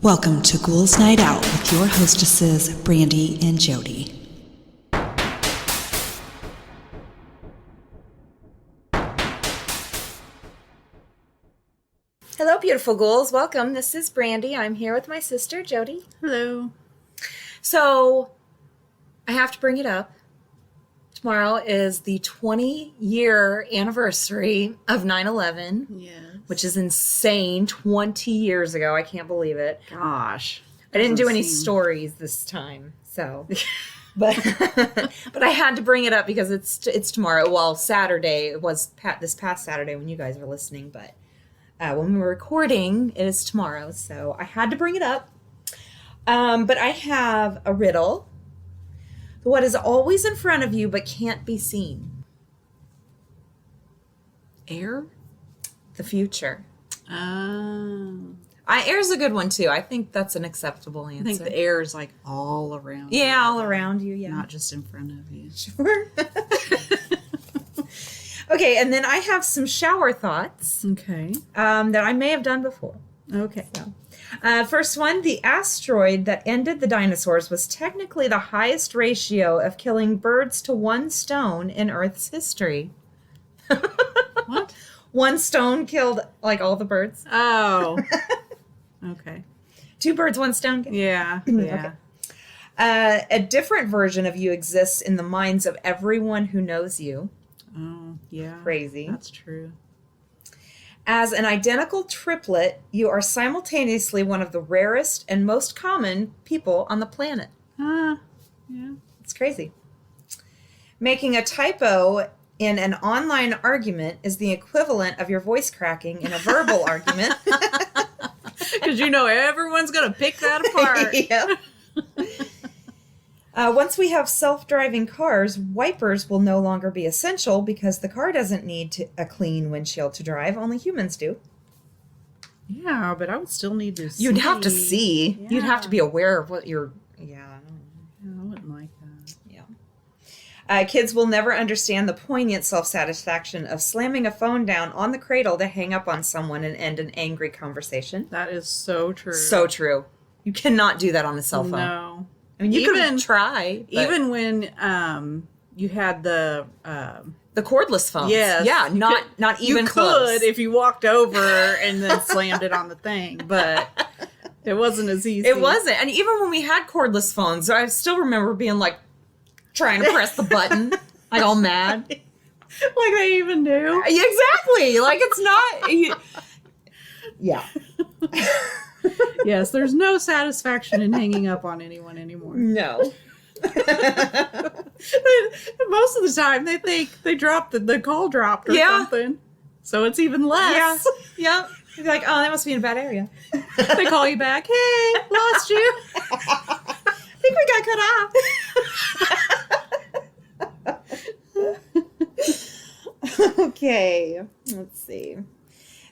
Welcome to Ghouls Night Out with your hostesses, Brandy and Jody. Hello, beautiful ghouls. Welcome. This is Brandy. I'm here with my sister, Jody. Hello. So, I have to bring it up. Tomorrow is the 20-year anniversary of 9/11. Yes. Which is insane. 20 years ago. I can't believe it. Gosh. I didn't do any stories this time, so... But I had to bring it up because it's tomorrow. Well, Saturday. It was this past Saturday when you guys are listening, but... when we were recording, it is tomorrow, so I had to bring it up. But I have a riddle. What is always in front of you but can't be seen? Air? The future. Oh. Air's a good one, too. I think that's an acceptable answer. I think the air is like all around you. Yeah, all around you, yeah. Not just in front of you. Sure. Okay, and then I have some shower thoughts. Okay. That I may have done before. Okay. So, first one, the asteroid that ended the dinosaurs was technically the highest ratio of killing birds to one stone in Earth's history. What? One stone killed, like, all the birds. Oh. Okay. 2 birds, 1 stone. Yeah. Yeah. Okay. A different version of you exists in the minds of everyone who knows you. Oh, yeah. Crazy. That's true. As an identical triplet, you are simultaneously one of the rarest and most common people on the planet. Yeah. It's crazy. Making a typo in an online argument is the equivalent of your voice cracking in a verbal argument. Because you know everyone's going to pick that apart. Yep. Once we have self-driving cars, wipers will no longer be essential because the car doesn't need a clean windshield to drive. Only humans do. Yeah, but I would still need to see. You'd have to see. Yeah. You'd have to be aware of what you're... Yeah. I wouldn't like that. Yeah. Kids will never understand the poignant self-satisfaction of slamming a phone down on the cradle to hang up on someone and end an angry conversation. That is so true. So true. You cannot do that on a cell phone. No. I mean, you can try. Even when you had the cordless phones. Yes. Yeah, not even you close. could if you walked over and then slammed it on the thing, but it wasn't as easy. It wasn't. And even when we had cordless phones, I still remember being like trying to press the button, like all mad. Like they even knew. Exactly. Like it's not. Yeah. Yes, there's no satisfaction in hanging up on anyone anymore. No. Most of the time they think they dropped the call dropped or something. So it's even less. Yeah. Yep. You're like, oh, that must be in a bad area. They call you back. Hey, lost you. I think we got cut off. Okay. Let's see.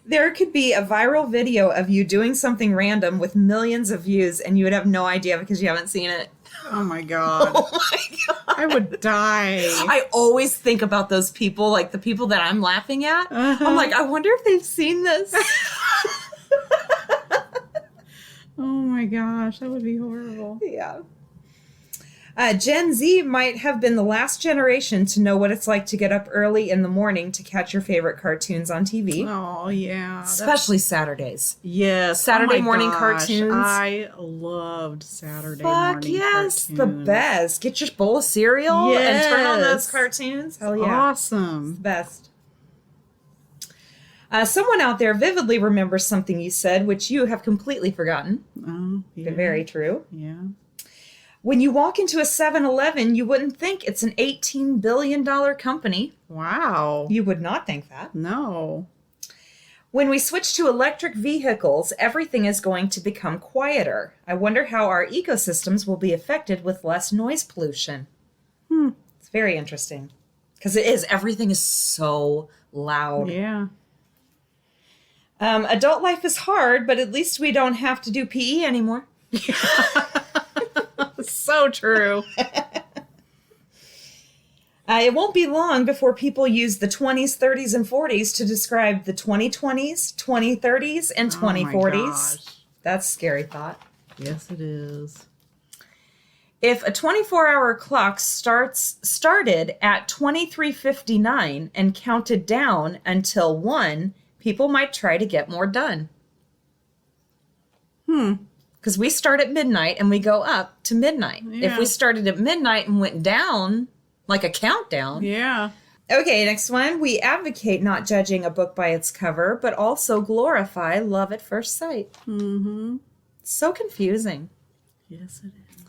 There could be a viral video of you doing something random with millions of views and you would have no idea because you haven't seen it. Oh my God. Oh my God. I would die. I always think about those people, like the people that I'm laughing at. Uh-huh. I'm like, I wonder if they've seen this. Oh my gosh, that would be horrible. Yeah. Gen Z might have been the last generation to know what it's like to get up early in the morning to catch your favorite cartoons on TV. Oh, yeah. Especially Saturdays. Yes. Saturday oh my morning gosh. cartoons. I loved Saturday Fuck morning yes, cartoons. the best. Get your bowl of cereal and turn on those cartoons. Hell yeah. Awesome. Best. Someone out there vividly remembers something you said, which you have completely forgotten. Oh, yeah. Very true. Yeah. When you walk into a 7-Eleven, you wouldn't think it's an $18 billion company. Wow. You would not think that. No. When we switch to electric vehicles, everything is going to become quieter. I wonder how our ecosystems will be affected with less noise pollution. It's very interesting. Because it is. Everything is so loud. Yeah. Adult life is hard, but at least we don't have to do PE anymore. So true. It won't be long before people use the 20s, 30s, and 40s to describe the 2020s, 2030s, and 2040s. That's a scary thought. Yes, it is. If a 24-hour clock started at 23:59 and counted down until 1, people might try to get more done. Because we start at midnight and we go up to midnight. Yeah. If we started at midnight and went down, like a countdown. Yeah. Okay, next one. We advocate not judging a book by its cover, but also glorify love at first sight. Mm-hmm. So confusing. Yes, it is.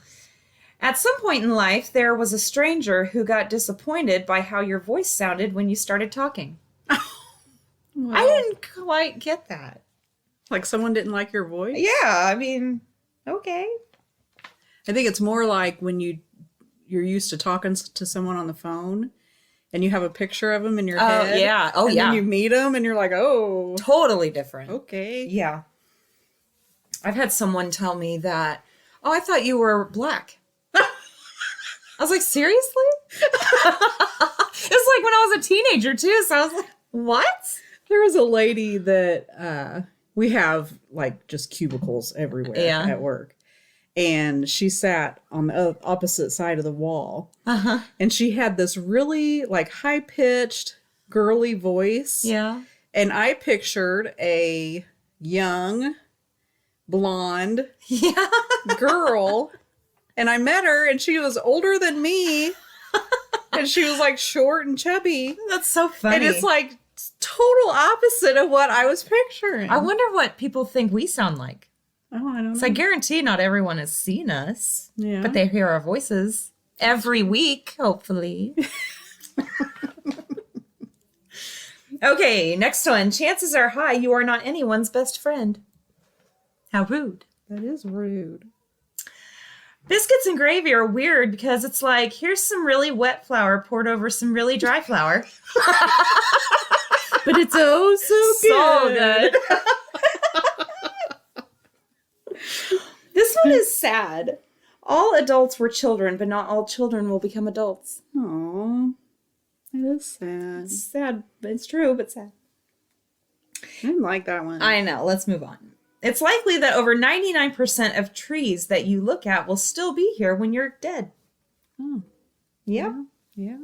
At some point in life, there was a stranger who got disappointed by how your voice sounded when you started talking. Well, I didn't quite get that. like someone didn't like your voice? Yeah, I mean, okay. I think it's more like when you're used to talking to someone on the phone and you have a picture of them in your head. Yeah. Oh, and yeah. then you meet them and you're like, oh, Totally different. okay. Yeah. I've had someone tell me that, oh, I thought you were black. I was like, seriously? It was like when I was a teenager, too. So I was like, what? There was a lady that we have like just cubicles everywhere Yeah. at work. And she sat on the opposite side of the wall. Uh-huh. And she had this really like high-pitched girly voice. Yeah. And I pictured a young blonde Yeah. girl. And I met her and she was older than me. And she was like short and chubby. That's so funny. And it's like total opposite of what I was picturing. I wonder what people think we sound like. Oh, I don't know. So I guarantee not everyone has seen us, Yeah. but they hear our voices every week, hopefully. Okay, next one. Chances are high you are not anyone's best friend. How rude. That is rude. Biscuits and gravy are weird because it's like, here's some really wet flour poured over some really dry flour. But it's oh so good. This one is sad. All adults were children, but not all children will become adults. Aw, that is sad. It's sad, but it's true, but sad. I didn't like that one. I know. Let's move on. It's likely that over 99% of trees that you look at will still be here when you're dead. Oh, Yep. yeah.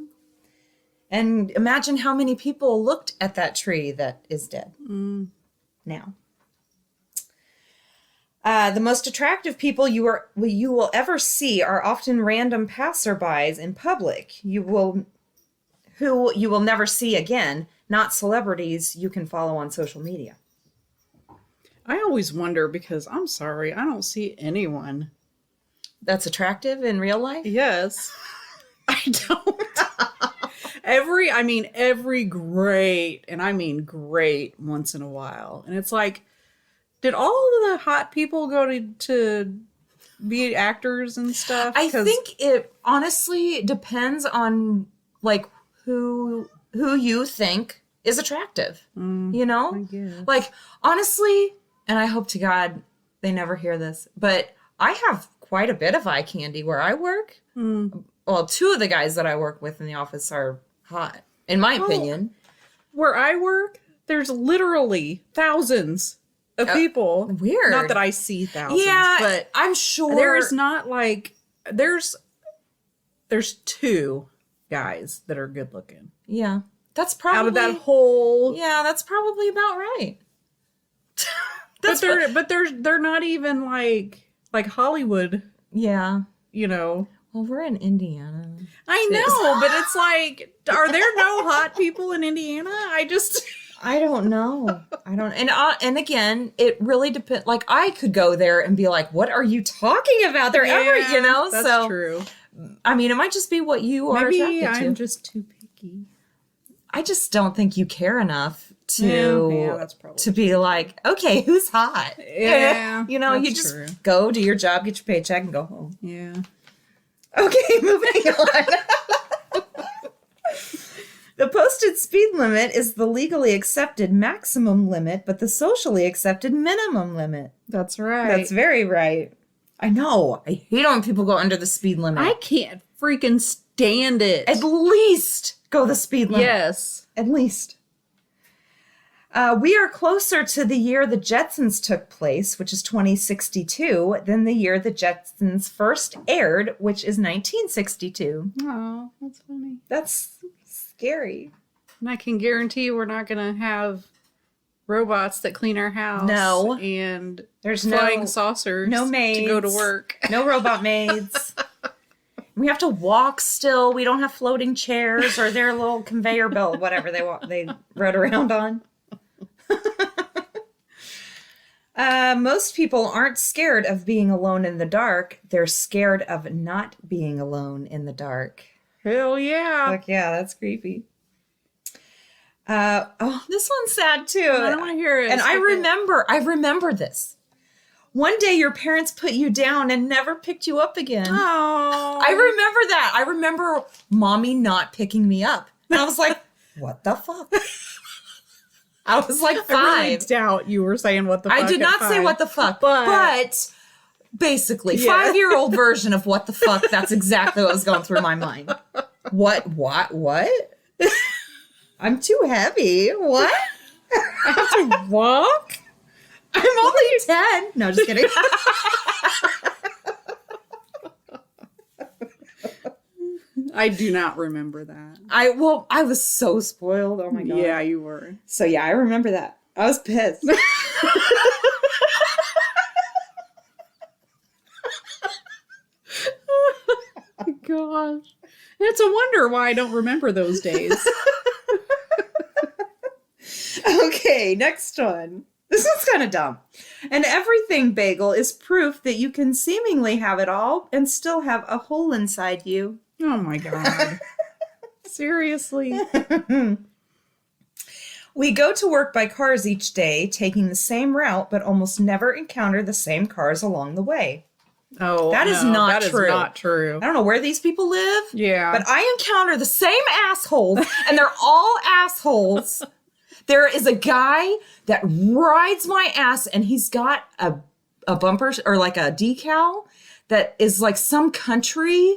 And imagine how many people looked at that tree that is dead now. The most attractive people you will ever see are often random passerbys in public. Who you will never see again, not celebrities you can follow on social media. I always wonder because I'm sorry, I don't see anyone. That's attractive in real life? Yes. I don't. Every great, and I mean great once in a while. And it's like, did all of the hot people go to be actors and stuff? I think it honestly depends on like who you think is attractive. You know? I guess. Like honestly, and I hope to God they never hear this, but I have quite a bit of eye candy where I work. Well, two of the guys that I work with in the office are hot, in my opinion. Where I work, there's literally thousands of people. Weird. Not that I see thousands, Yeah, but I'm sure there is not like there's two guys that are good looking Yeah, that's probably out of that whole. Yeah, that's probably about right. But they're not even like Hollywood. Yeah. You know. Well, we're in Indiana. I know, but it's like, are there no hot people in Indiana? I don't know. And again, it really depends. Like, I could go there and be like, "What are you talking about?" They're Yeah, that's so true. I mean, it might just be what you are Maybe attracted I'm to. just too picky. I just don't think you care enough to Yeah, that's probably to be like, okay, who's hot? Yeah, you know, you that's just true. go do your job, get your paycheck, and go home. Yeah. Okay, moving on. The posted speed limit is the legally accepted maximum limit, but the socially accepted minimum limit. That's right. That's very right. I know. I hate it when people go under the speed limit. I can't freaking stand it. At least go the speed limit. Yes. At least. We are closer to the year the Jetsons took place, which is 2062, than the year the Jetsons first aired, which is 1962. Oh, that's funny. That's scary. And I can guarantee we're not going to have robots that clean our house. No. And There's flying no saucers no maids. to go to work. No robot maids. We have to walk still. We don't have floating chairs or their little conveyor belt, whatever they rode around on. Most people aren't scared of being alone in the dark. They're scared of not being alone in the dark. Hell yeah. Like, yeah, that's creepy. Oh, this one's sad too. I don't want to hear it. And I remember this. One day your parents put you down and never picked you up again. Oh. I remember that. I remember mommy not picking me up. And I was like, what the fuck? I was like 5. I really doubt you were saying what the fuck. I did not say what the fuck, but basically, Yeah. 5-year-old version of what the fuck. That's exactly what was going through my mind. What? I'm too heavy. What? I have to walk? I'm only 10. No, just kidding. I do not remember that. I was so spoiled. Oh my God. Yeah, you were. So yeah, I remember that. I was pissed. Gosh. It's a wonder why I don't remember those days. Okay, next one. This one's kind of dumb. An everything bagel is proof that you can seemingly have it all and still have a hole inside you. Oh my God. Seriously? We go to work by cars each day, taking the same route, but almost never encounter the same cars along the way. Oh, That is not that true. Is not true. I don't know where these people live. Yeah. But I encounter the same assholes, and they're all assholes. There is a guy that rides my ass, and he's got a bumper or like a decal that is like some country,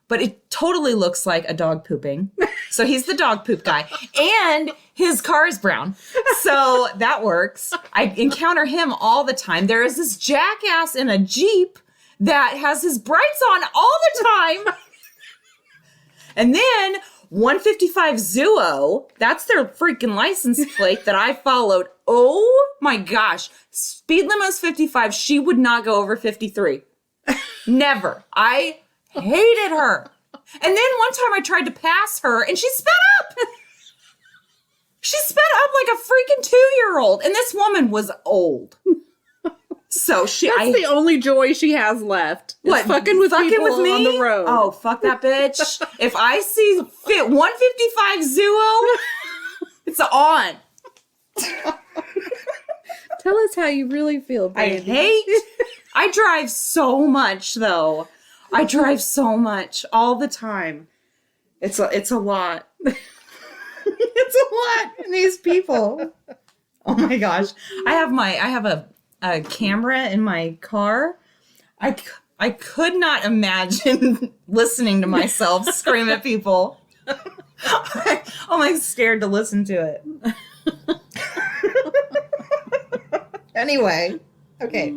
but it totally looks like a dog pooping. So he's the dog poop guy, and his car is brown. So that works. I encounter him all the time. There is this jackass in a Jeep that has his brights on all the time. And then 155 Zuo, that's their freaking license plate that I followed. Oh my gosh. Speed limo's 55. She would not go over 53. Never. I hated her. And then one time I tried to pass her and she sped up. She sped up like a freaking 2-year-old. And this woman was old. So That's the only joy she has left. What, fucking with people me on the road. Oh, fuck that bitch. If I see 155 Zuo, it's on. Tell us how you really feel, Brandy. I drive so much though. I drive so much all the time. It's a lot. It's a lot. And these people. Oh my gosh. I have a camera in my car. I could not imagine listening to myself scream at people. I'm like scared to listen to it. Anyway, okay.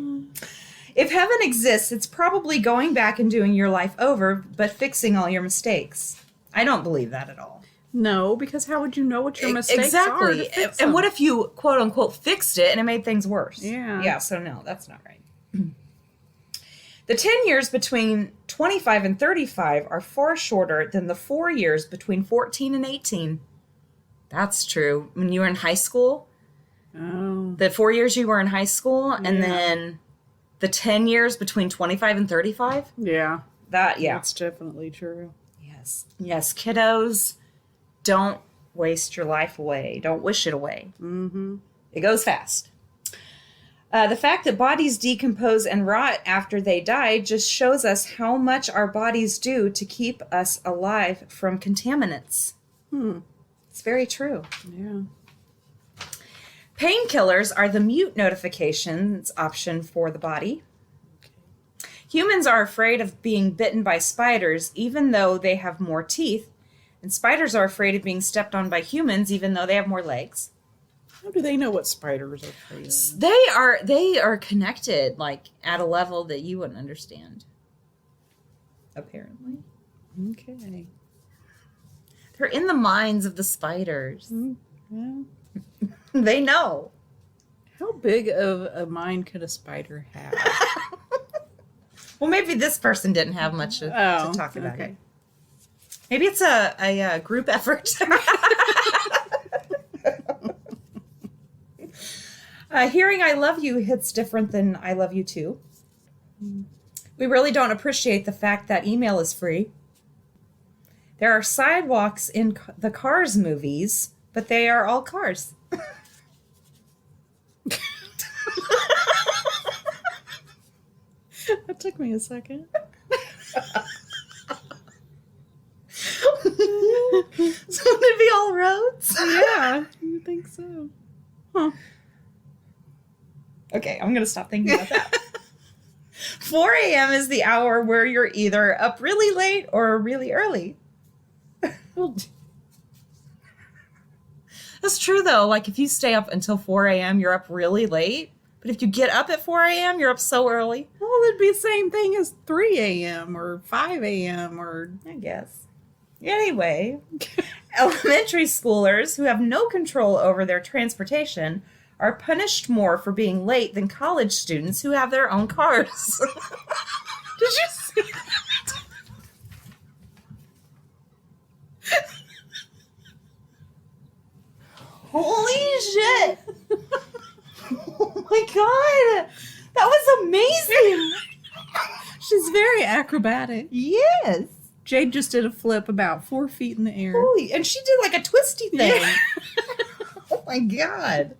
If heaven exists, it's probably going back and doing your life over, but fixing all your mistakes. I don't believe that at all. No, because how would you know what your mistakes are? Exactly. And what if you quote unquote fixed it and it made things worse? Yeah. Yeah, so no, that's not right. The 10 years between 25 and 35 are far shorter than the 4 years between 14 and 18. That's true. When you were in high school, the 4 years you were in high school, and then the 10 years between 25 and 35? Yeah. That's definitely true. Yes. Yes, kiddos, don't waste your life away. Don't wish it away. Mm-hmm. It goes fast. The fact that bodies decompose and rot after they die just shows us how much our bodies do to keep us alive from contaminants. It's very true. Yeah. Painkillers are the mute notifications option for the body. Humans are afraid of being bitten by spiders, even though they have more teeth. And spiders are afraid of being stepped on by humans, even though they have more legs. How do they know what spiders are preying? They are connected, like at a level that you wouldn't understand. Apparently. Okay. They're in the minds of the spiders. Yeah. They know. How big of a mind could a spider have? Well, maybe this person didn't have much to talk about. Okay. Maybe it's a group effort. Hearing I love you hits different than I love you too. We really don't appreciate the fact that email is free. There are sidewalks in the Cars movies, but they are all cars. That took me a second. So would it be all roads? Yeah, you think so? Huh. Okay, I'm going to stop thinking about that. 4 a.m. is the hour where you're either up really late or really early. Well, That's true, though. Like, if you stay up until 4 a.m., you're up really late. But if you get up at 4 a.m., you're up so early. it'd be the same thing as 3 a.m. or 5 a.m. or... I guess. Anyway, elementary schoolers who have no control over their transportation are punished more for being late than college students who have their own cars. Did you see that? Holy shit! Oh my god! That was amazing! She's very acrobatic. Yes! Jade just did a flip about 4 feet in the air. Holy, and she did like a twisty thing. Yeah. Oh my god.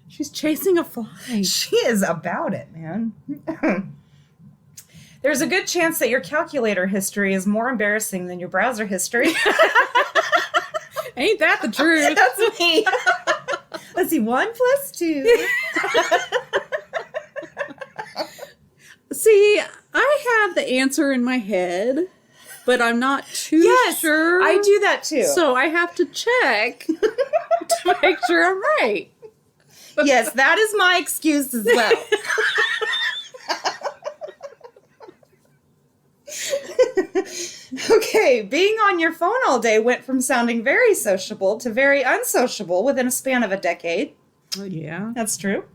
She's chasing a fly. She is about it, man. There's a good chance that your calculator history is more embarrassing than your browser history. Ain't that the truth? That's me. Let's see, 1 + 2. See, I have the answer in my head, but I'm not too sure. I do that too. So I have to check to make sure I'm right. Yes, that is my excuse as well. Okay, being on your phone all day went from sounding very sociable to very unsociable within a span of a decade. Oh, yeah. That's true.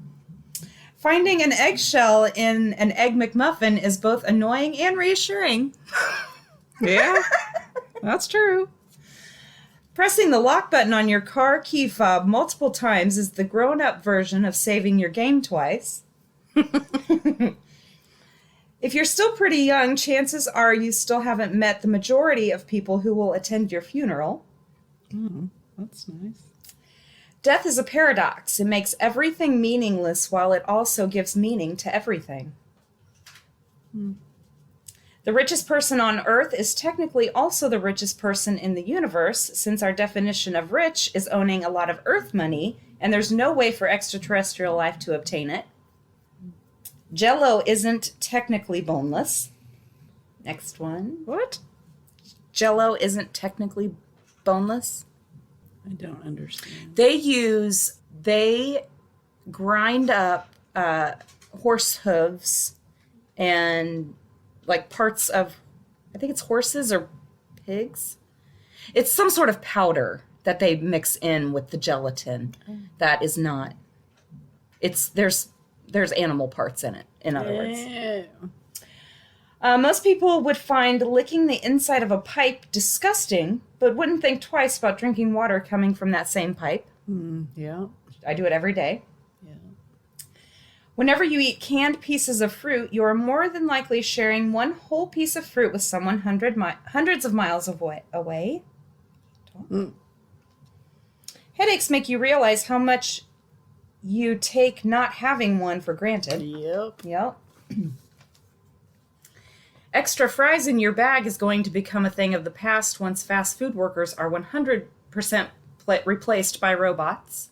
Finding an eggshell in an Egg McMuffin is both annoying and reassuring. Yeah, that's true. Pressing the lock button on your car key fob multiple times is the grown-up version of saving your game twice. If you're still pretty young, chances are you still haven't met the majority of people who will attend your funeral. Oh, that's nice. Death is a paradox. It makes everything meaningless while it also gives meaning to everything. The richest person on Earth is technically also the richest person in the universe, since our definition of rich is owning a lot of Earth money, and there's no way for extraterrestrial life to obtain it. Jell-O isn't technically boneless. Next one. What? Jell-O isn't technically boneless. I don't understand. They grind up horse hooves and like parts of, I think it's horses or pigs. It's some sort of powder that they mix in with the gelatin that is not, there's animal parts in it, in other words. Most people would find licking the inside of a pipe disgusting, but wouldn't think twice about drinking water coming from that same pipe. Yeah. I do it every day. Yeah. Whenever you eat canned pieces of fruit, you are more than likely sharing one whole piece of fruit with someone hundreds of miles away. Headaches make you realize how much you take not having one for granted. Yep. Extra fries in your bag is going to become a thing of the past once fast food workers are 100% replaced by robots.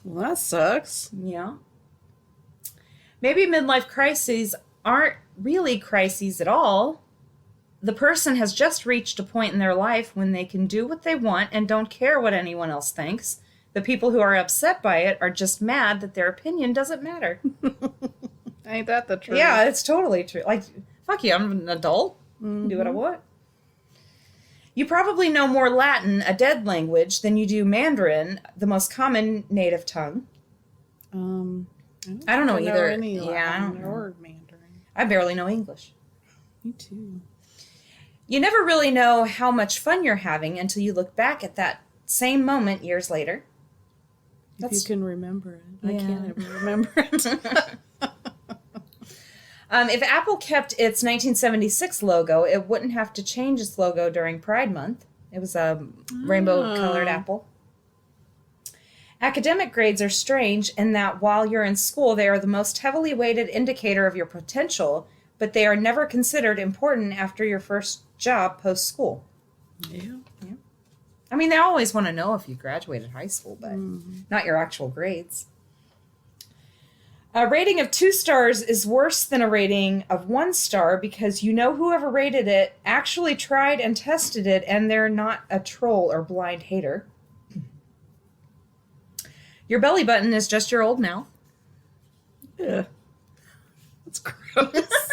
Well, that sucks. Yeah. Maybe midlife crises aren't really crises at all. The person has just reached a point in their life when they can do what they want and don't care what anyone else thinks, The people who are upset by it are just mad that their opinion doesn't matter. Ain't that the truth? Yeah, it's totally true. Like, fuck you, I'm an adult. I can do what I want. You probably know more Latin, a dead language, than you do Mandarin, the most common native tongue. I don't know either. Any Yeah, I don't Latin know. or Mandarin. I barely know English. Me too. You never really know how much fun you're having until you look back at that same moment years later. If you can remember it. I Yeah. can't ever remember it. If Apple kept its 1976 logo, it wouldn't have to change its logo during Pride Month. It was a rainbow-colored apple. Academic grades are strange in that while you're in school, they are the most heavily weighted indicator of your potential, but they are never considered important after your first job post-school. Yeah. I mean, they always want to know if you graduated high school, but not your actual grades. A rating of 2 stars is worse than a rating of 1 star because you know whoever rated it actually tried and tested it and they're not a troll or blind hater. Your belly button is just your old mouth. Yeah. That's gross.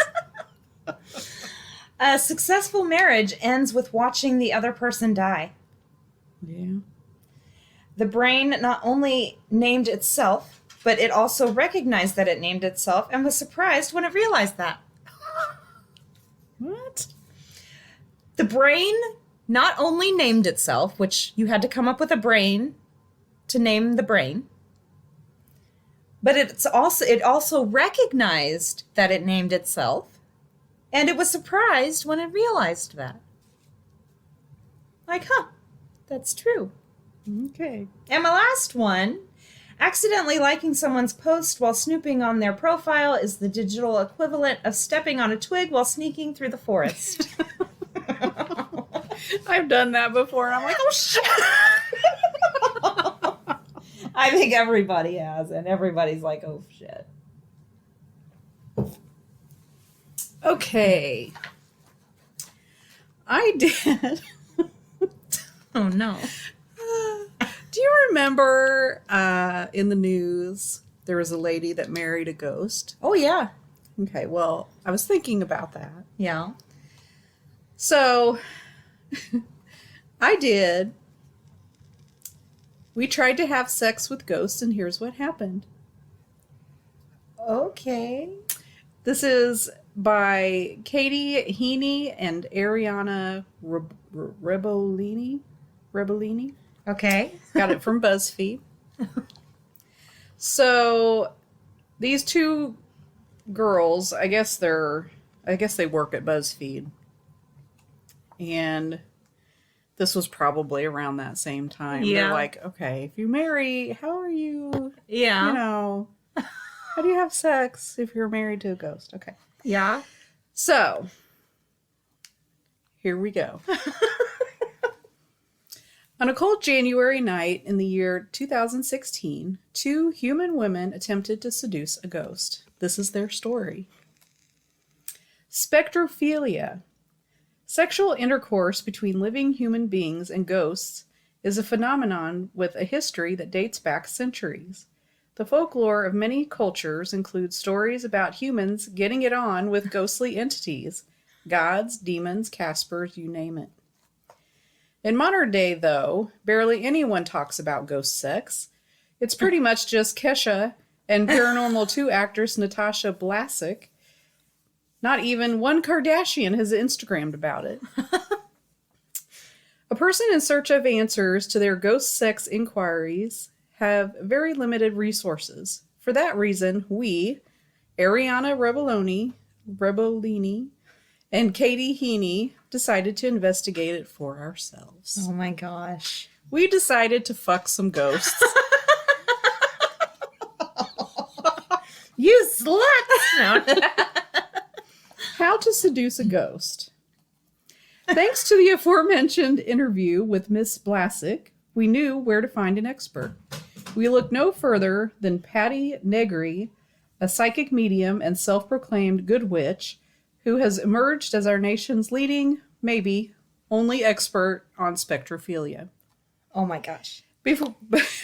A successful marriage ends with watching the other person die. Yeah. The brain not only named itself, but it also recognized that it named itself and was surprised when it realized that. What? The brain not only named itself, which you had to come up with a brain to name the brain, but it also recognized that it named itself, and it was surprised when it realized that. Like, that's true. Okay. And my last one, accidentally liking someone's post while snooping on their profile is the digital equivalent of stepping on a twig while sneaking through the forest. I've done that before, and I'm like, oh, shit. I think everybody has, and everybody's like, oh, shit. Okay. I did. Oh, no. Do you remember in the news there was a lady that married a ghost? Oh, yeah. Okay, well, I was thinking about that. Yeah. So, I did. We tried to have sex with ghosts, and here's what happened. Okay. This is by Katie Heaney and Ariana Rebolini. Okay. Got it from BuzzFeed. So these two girls, I guess they work at BuzzFeed. And this was probably around that same time. Yeah. They're like, okay, if you marry, how are you, Yeah. you know, how do you have sex if you're married to a ghost? Okay. Yeah. So, here we go. On a cold January night in the year 2016, 2 human women attempted to seduce a ghost. This is their story. Spectrophilia. Sexual intercourse between living human beings and ghosts is a phenomenon with a history that dates back centuries. The folklore of many cultures includes stories about humans getting it on with ghostly entities, gods, demons, Caspers, you name it. In modern day, though, barely anyone talks about ghost sex. It's pretty much just Kesha and Paranormal 2 actress Natasha Vlasic. Not even one Kardashian has Instagrammed about it. A person in search of answers to their ghost sex inquiries have very limited resources. For that reason, we, Ariana Rebolini, and Katie Heaney, decided to investigate it for ourselves. Oh, my gosh. We decided to fuck some ghosts. You sluts! No. How to seduce a ghost. Thanks to the aforementioned interview with Miss Vlasic, we knew where to find an expert. We looked no further than Patty Negri, a psychic medium and self-proclaimed good witch, who has emerged as our nation's leading, maybe only expert on spectrophilia. Oh, my gosh. Before,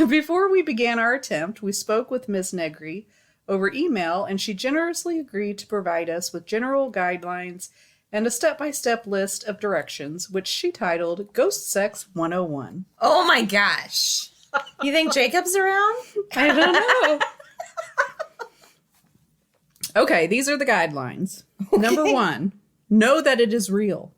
before we began our attempt, we spoke with Ms. Negri over email, and she generously agreed to provide us with general guidelines and a step-by-step list of directions, which she titled Ghost Sex 101. Oh my gosh. You think Jacob's around? I don't know. Okay, these are the guidelines. Okay. Number 1, know that it is real.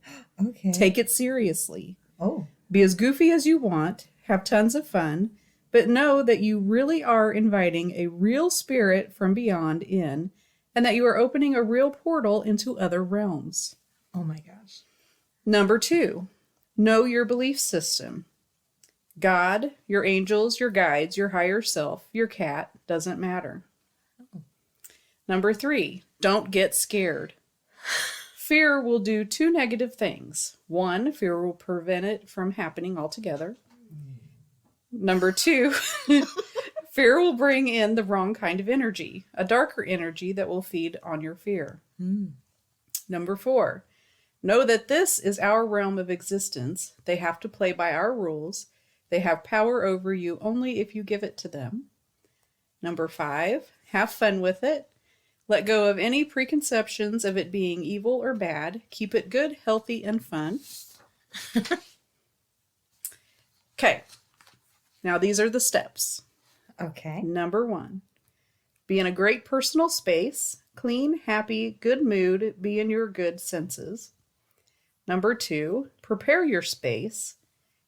Okay. Take it seriously. Oh. Be as goofy as you want, have tons of fun, but know that you really are inviting a real spirit from beyond in, and that you are opening a real portal into other realms. Oh my gosh. Number 2, know your belief system. God, your angels, your guides, your higher self, your cat, doesn't matter. Number 3, don't get scared. Fear will do 2 negative things. 1, fear will prevent it from happening altogether. Number 2, fear will bring in the wrong kind of energy, a darker energy that will feed on your fear. Number 4, know that this is our realm of existence. They have to play by our rules. They have power over you only if you give it to them. Number 5, have fun with it. Let go of any preconceptions of it being evil or bad. Keep it good, healthy, and fun. Okay. Now these are the steps. Okay. Number 1, be in a great personal space. Clean, happy, good mood. Be in your good senses. Number 2, prepare your space.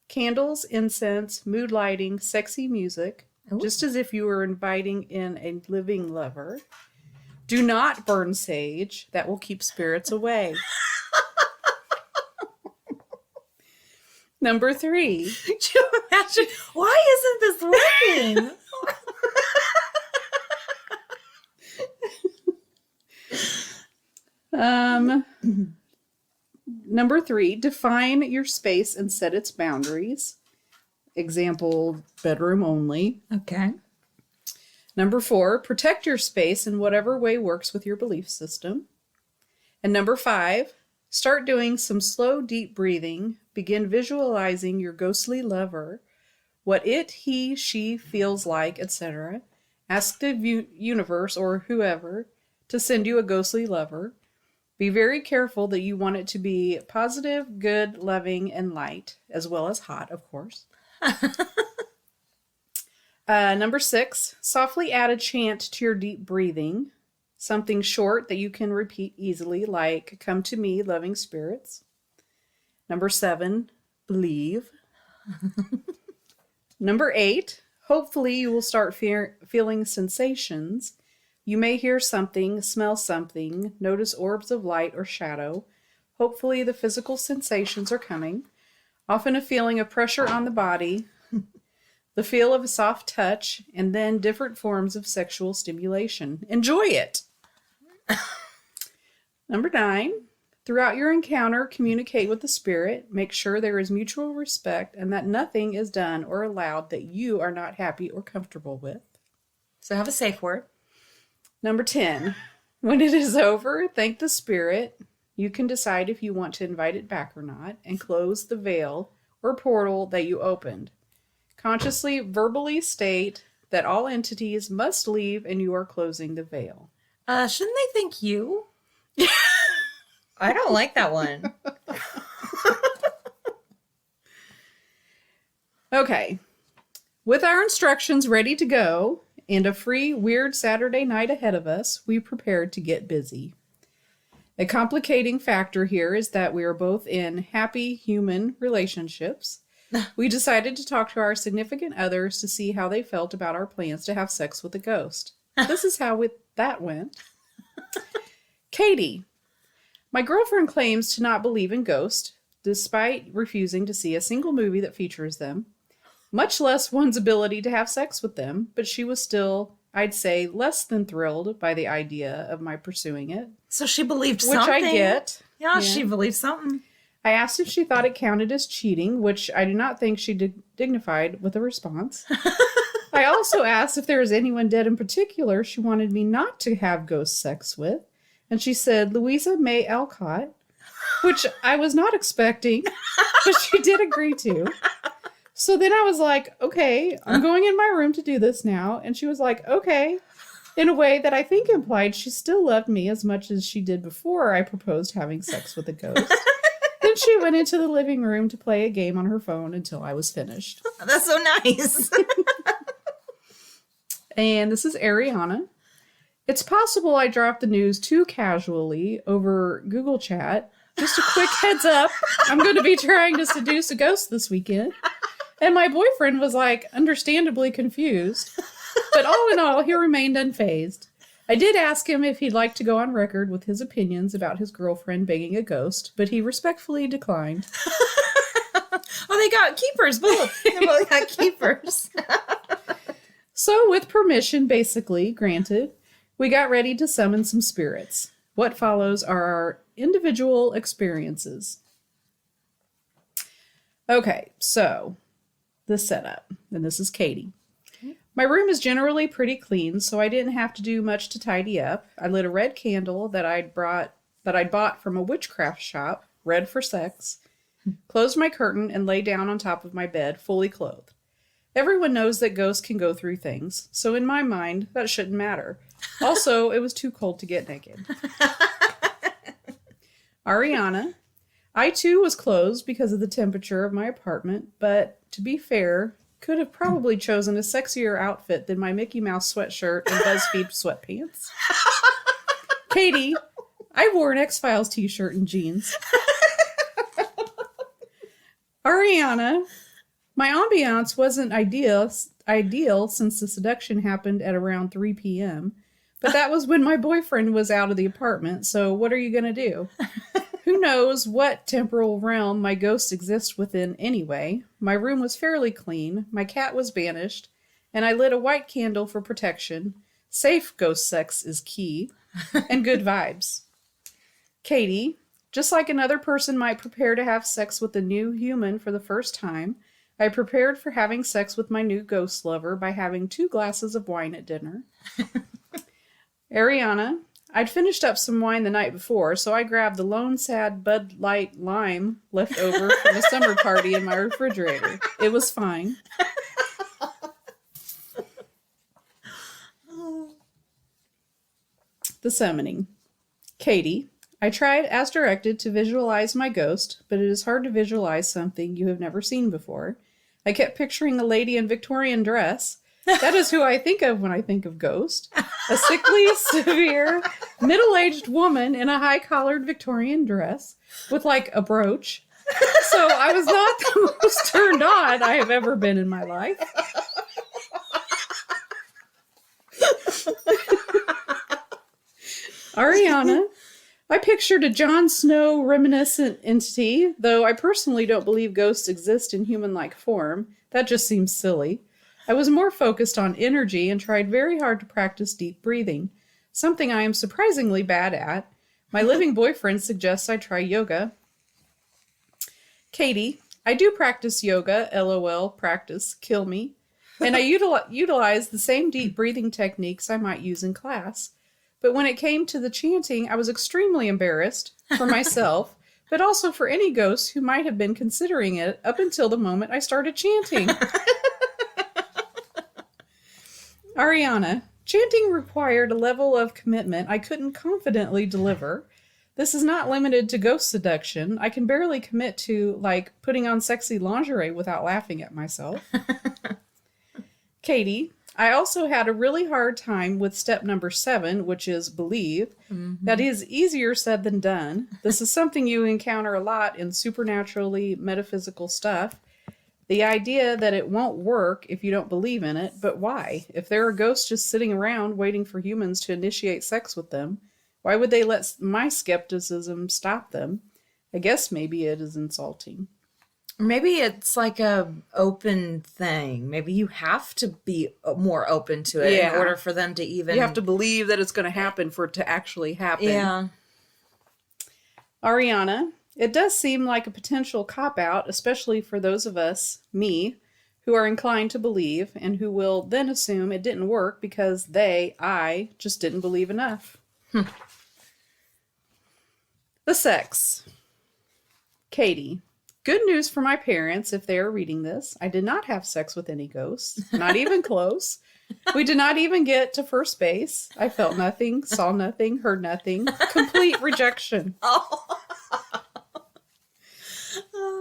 Candles, incense, mood lighting, sexy music. Ooh. Just as if you were inviting in a living lover. Do not burn sage. That will keep spirits away. Number 3. Could you imagine? Why isn't this working? Number 3, define your space and set its boundaries. Example, bedroom only. Okay. Number 4, protect your space in whatever way works with your belief system. And number 5, start doing some slow, deep breathing. Begin visualizing your ghostly lover, what it, he, she feels like, etc. Ask the universe or whoever to send you a ghostly lover. Be very careful that you want it to be positive, good, loving, and light, as well as hot, of course. Number 6, softly add a chant to your deep breathing. Something short that you can repeat easily, like, come to me, loving spirits. Number 7, believe. Number 8, hopefully you will start feeling sensations. You may hear something, smell something, notice orbs of light or shadow. Hopefully the physical sensations are coming. Often a feeling of pressure on the body, the feel of a soft touch, and then different forms of sexual stimulation. Enjoy it! Number 9, throughout your encounter, communicate with the spirit. Make sure there is mutual respect and that nothing is done or allowed that you are not happy or comfortable with. So have a safe word. Number 10, when it is over, thank the spirit. You can decide if you want to invite it back or not, and close the veil or portal that you opened. Consciously, verbally state that all entities must leave and you are closing the veil. Shouldn't they thank you? I don't like that one. Okay. With our instructions ready to go and a free weird Saturday night ahead of us, we prepared to get busy. A complicating factor here is that we are both in happy human relationships. We decided to talk to our significant others to see how they felt about our plans to have sex with a ghost. This is how that went. Katie, my girlfriend claims to not believe in ghosts, despite refusing to see a single movie that features them, much less one's ability to have sex with them, but she was still, I'd say, less than thrilled by the idea of my pursuing it. So she believed Which something. I get. Yeah, she believed something. I asked if she thought it counted as cheating, which I do not think she dignified with a response. I also asked if there was anyone dead in particular she wanted me not to have ghost sex with, and she said Louisa May Alcott, which I was not expecting, but she did agree to. So then I was like, okay, I'm going in my room to do this now. And she was like, okay, in a way that I think implied she still loved me as much as she did before I proposed having sex with a ghost. Then she went into the living room to play a game on her phone until I was finished. That's so nice. And this is Ariana. It's possible I dropped the news too casually over Google Chat. Just a quick heads up, I'm going to be trying to seduce a ghost this weekend. And my boyfriend was like, understandably confused. But all in all, he remained unfazed. I did ask him if he'd like to go on record with his opinions about his girlfriend begging a ghost, but he respectfully declined. Oh, they got keepers, both. They both got keepers. So, with permission basically granted, we got ready to summon some spirits. What follows are our individual experiences. Okay, so the setup, and this is Katie. My room is generally pretty clean, so I didn't have to do much to tidy up. I lit a red candle that I'd bought from a witchcraft shop, red for sex, closed my curtain, and lay down on top of my bed, fully clothed. Everyone knows that ghosts can go through things, so in my mind, that shouldn't matter. Also, it was too cold to get naked. Ariana. I too was closed because of the temperature of my apartment, but to be fair, could have probably chosen a sexier outfit than my Mickey Mouse sweatshirt and BuzzFeed sweatpants. Katie. I wore an X-Files t-shirt and jeans. Ariana. My ambiance wasn't ideal since the seduction happened at around 3 p.m., but that was when my boyfriend was out of the apartment, so what are you going to do? Who knows what temporal realm my ghost exists within anyway. My room was fairly clean, my cat was banished, and I lit a white candle for protection. Safe ghost sex is key, and good vibes. Katie. Just like another person might prepare to have sex with a new human for the first time, I prepared for having sex with my new ghost lover by having 2 glasses of wine at dinner. Ariana. I'd finished up some wine the night before, so I grabbed the Lone Sad Bud Light Lime left over from a summer party in my refrigerator. It was fine. The summoning. Katie. I tried as directed to visualize my ghost, but it is hard to visualize something you have never seen before. I kept picturing a lady in Victorian dress. That is who I think of when I think of ghost. A sickly, severe, middle-aged woman in a high-collared Victorian dress with like a brooch. So I was not the most turned on I have ever been in my life. Ariana. I pictured a Jon Snow reminiscent entity, though I personally don't believe ghosts exist in human-like form. That just seems silly. I was more focused on energy and tried very hard to practice deep breathing, something I am surprisingly bad at. My living boyfriend suggests I try yoga. Katie. I do practice yoga, LOL, practice, kill me. And I utilize the same deep breathing techniques I might use in class. But when it came to the chanting, I was extremely embarrassed for myself, but also for any ghosts who might have been considering it up until the moment I started chanting. Ariana. Chanting required a level of commitment I couldn't confidently deliver. This is not limited to ghost seduction. I can barely commit to, like, putting on sexy lingerie without laughing at myself. Katie. I also had a really hard time with step number 7, which is believe. Mm-hmm. That is easier said than done. This is something you encounter a lot in supernaturally metaphysical stuff. The idea that it won't work if you don't believe in it, but why? If there are ghosts just sitting around waiting for humans to initiate sex with them, why would they let my skepticism stop them? I guess maybe it is insulting. Maybe it's like a open thing. Maybe you have to be more open to it in order for them to even... You have to believe that it's going to happen for it to actually happen. Yeah. Ariana, it does seem like a potential cop-out, especially for those of us, me, who are inclined to believe and who will then assume it didn't work because I just didn't believe enough. The sex. Katie. Good news for my parents if they are reading this. I did not have sex with any ghosts, not even close. We did not even get to first base. I felt nothing, saw nothing, heard nothing. Complete rejection.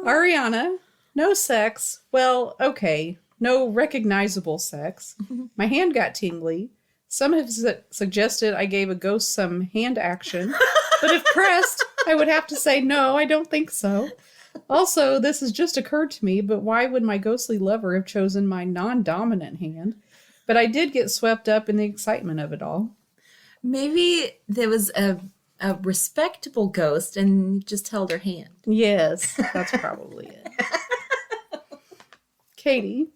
Ariana, no sex. Well, okay. No recognizable sex. My hand got tingly. Some have suggested I gave a ghost some hand action. But if pressed, I would have to say no, I don't think so. Also, this has just occurred to me, but why would my ghostly lover have chosen my non-dominant hand? But I did get swept up in the excitement of it all. Maybe there was a respectable ghost and just held her hand. Yes, that's probably it. Katie,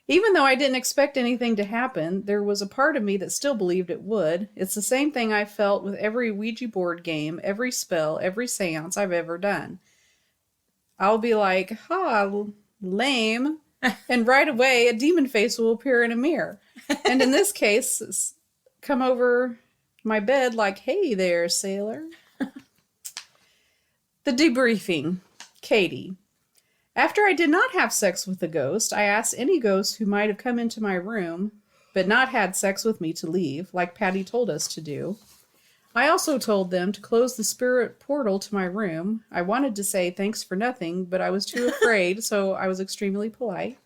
even though I didn't expect anything to happen, there was a part of me that still believed it would. It's the same thing I felt with every Ouija board game, every spell, every seance I've ever done. I'll be like, ha, lame. And right away, a demon face will appear in a mirror. And in this case, come over my bed like, hey there, sailor. The debriefing. Katie. After I did not have sex with the ghost, I asked any ghost who might have come into my room, but not had sex with me to leave, like Patty told us to do. I also told them to close the spirit portal to my room. I wanted to say thanks for nothing, but I was too afraid, so I was extremely polite.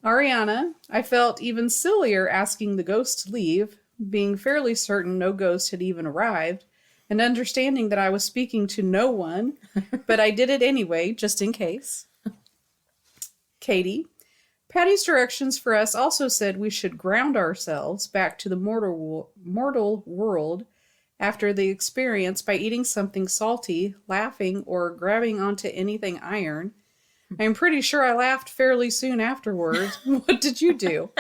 Ariana, I felt even sillier asking the ghost to leave, being fairly certain no ghost had even arrived, and understanding that I was speaking to no one, but I did it anyway, just in case. Katie, Patty's directions for us also said we should ground ourselves back to the mortal world after the experience by eating something salty, laughing, or grabbing onto anything iron. I'm pretty sure I laughed fairly soon afterwards. What did you do?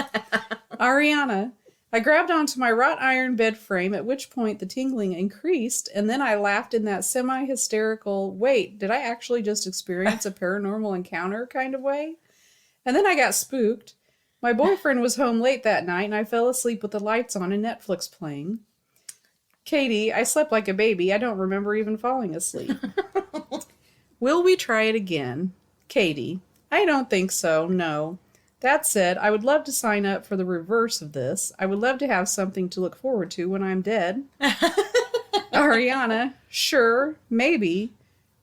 Ariana, I grabbed onto my wrought iron bed frame, at which point the tingling increased, and then I laughed in that semi-hysterical, wait, did I actually just experience a paranormal encounter kind of way? And then I got spooked. My boyfriend was home late that night, and I fell asleep with the lights on and Netflix playing. Katie, I slept like a baby. I don't remember even falling asleep. Will we try it again? Katie, I don't think so, no. That said, I would love to sign up for the reverse of this. I would love to have something to look forward to when I'm dead. Ariana, sure, maybe.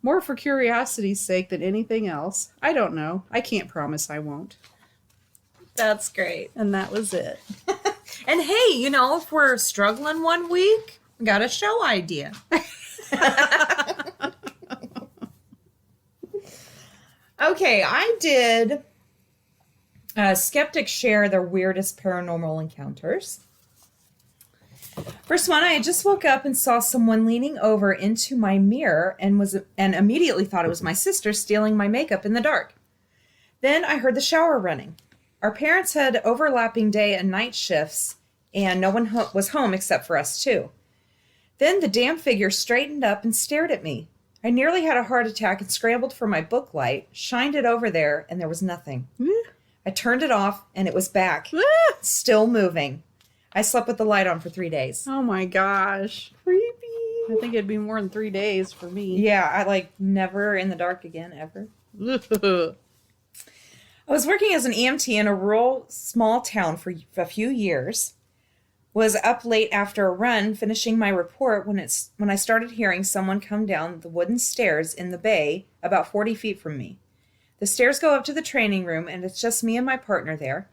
More for curiosity's sake than anything else. I don't know. I can't promise I won't. That's great. And that was it. And hey, if we're struggling one week, we got a show idea. Okay, I did skeptics share their weirdest paranormal encounters. First one, I just woke up and saw someone leaning over into my mirror and immediately thought it was my sister stealing my makeup in the dark. Then I heard the shower running. Our parents had overlapping day and night shifts, and no one was home except for us two. Then the damn figure straightened up and stared at me. I nearly had a heart attack and scrambled for my book light, shined it over there, and there was nothing. I turned it off, and it was back, still moving. I slept with the light on for 3 days. Oh my gosh. Creepy. I think it'd be more than 3 days for me. Yeah, I never in the dark again, ever. I was working as an EMT in a rural small town for a few years. Was up late after a run finishing my report when I started hearing someone come down the wooden stairs in the bay about 40 feet from me. The stairs go up to the training room, and it's just me and my partner there.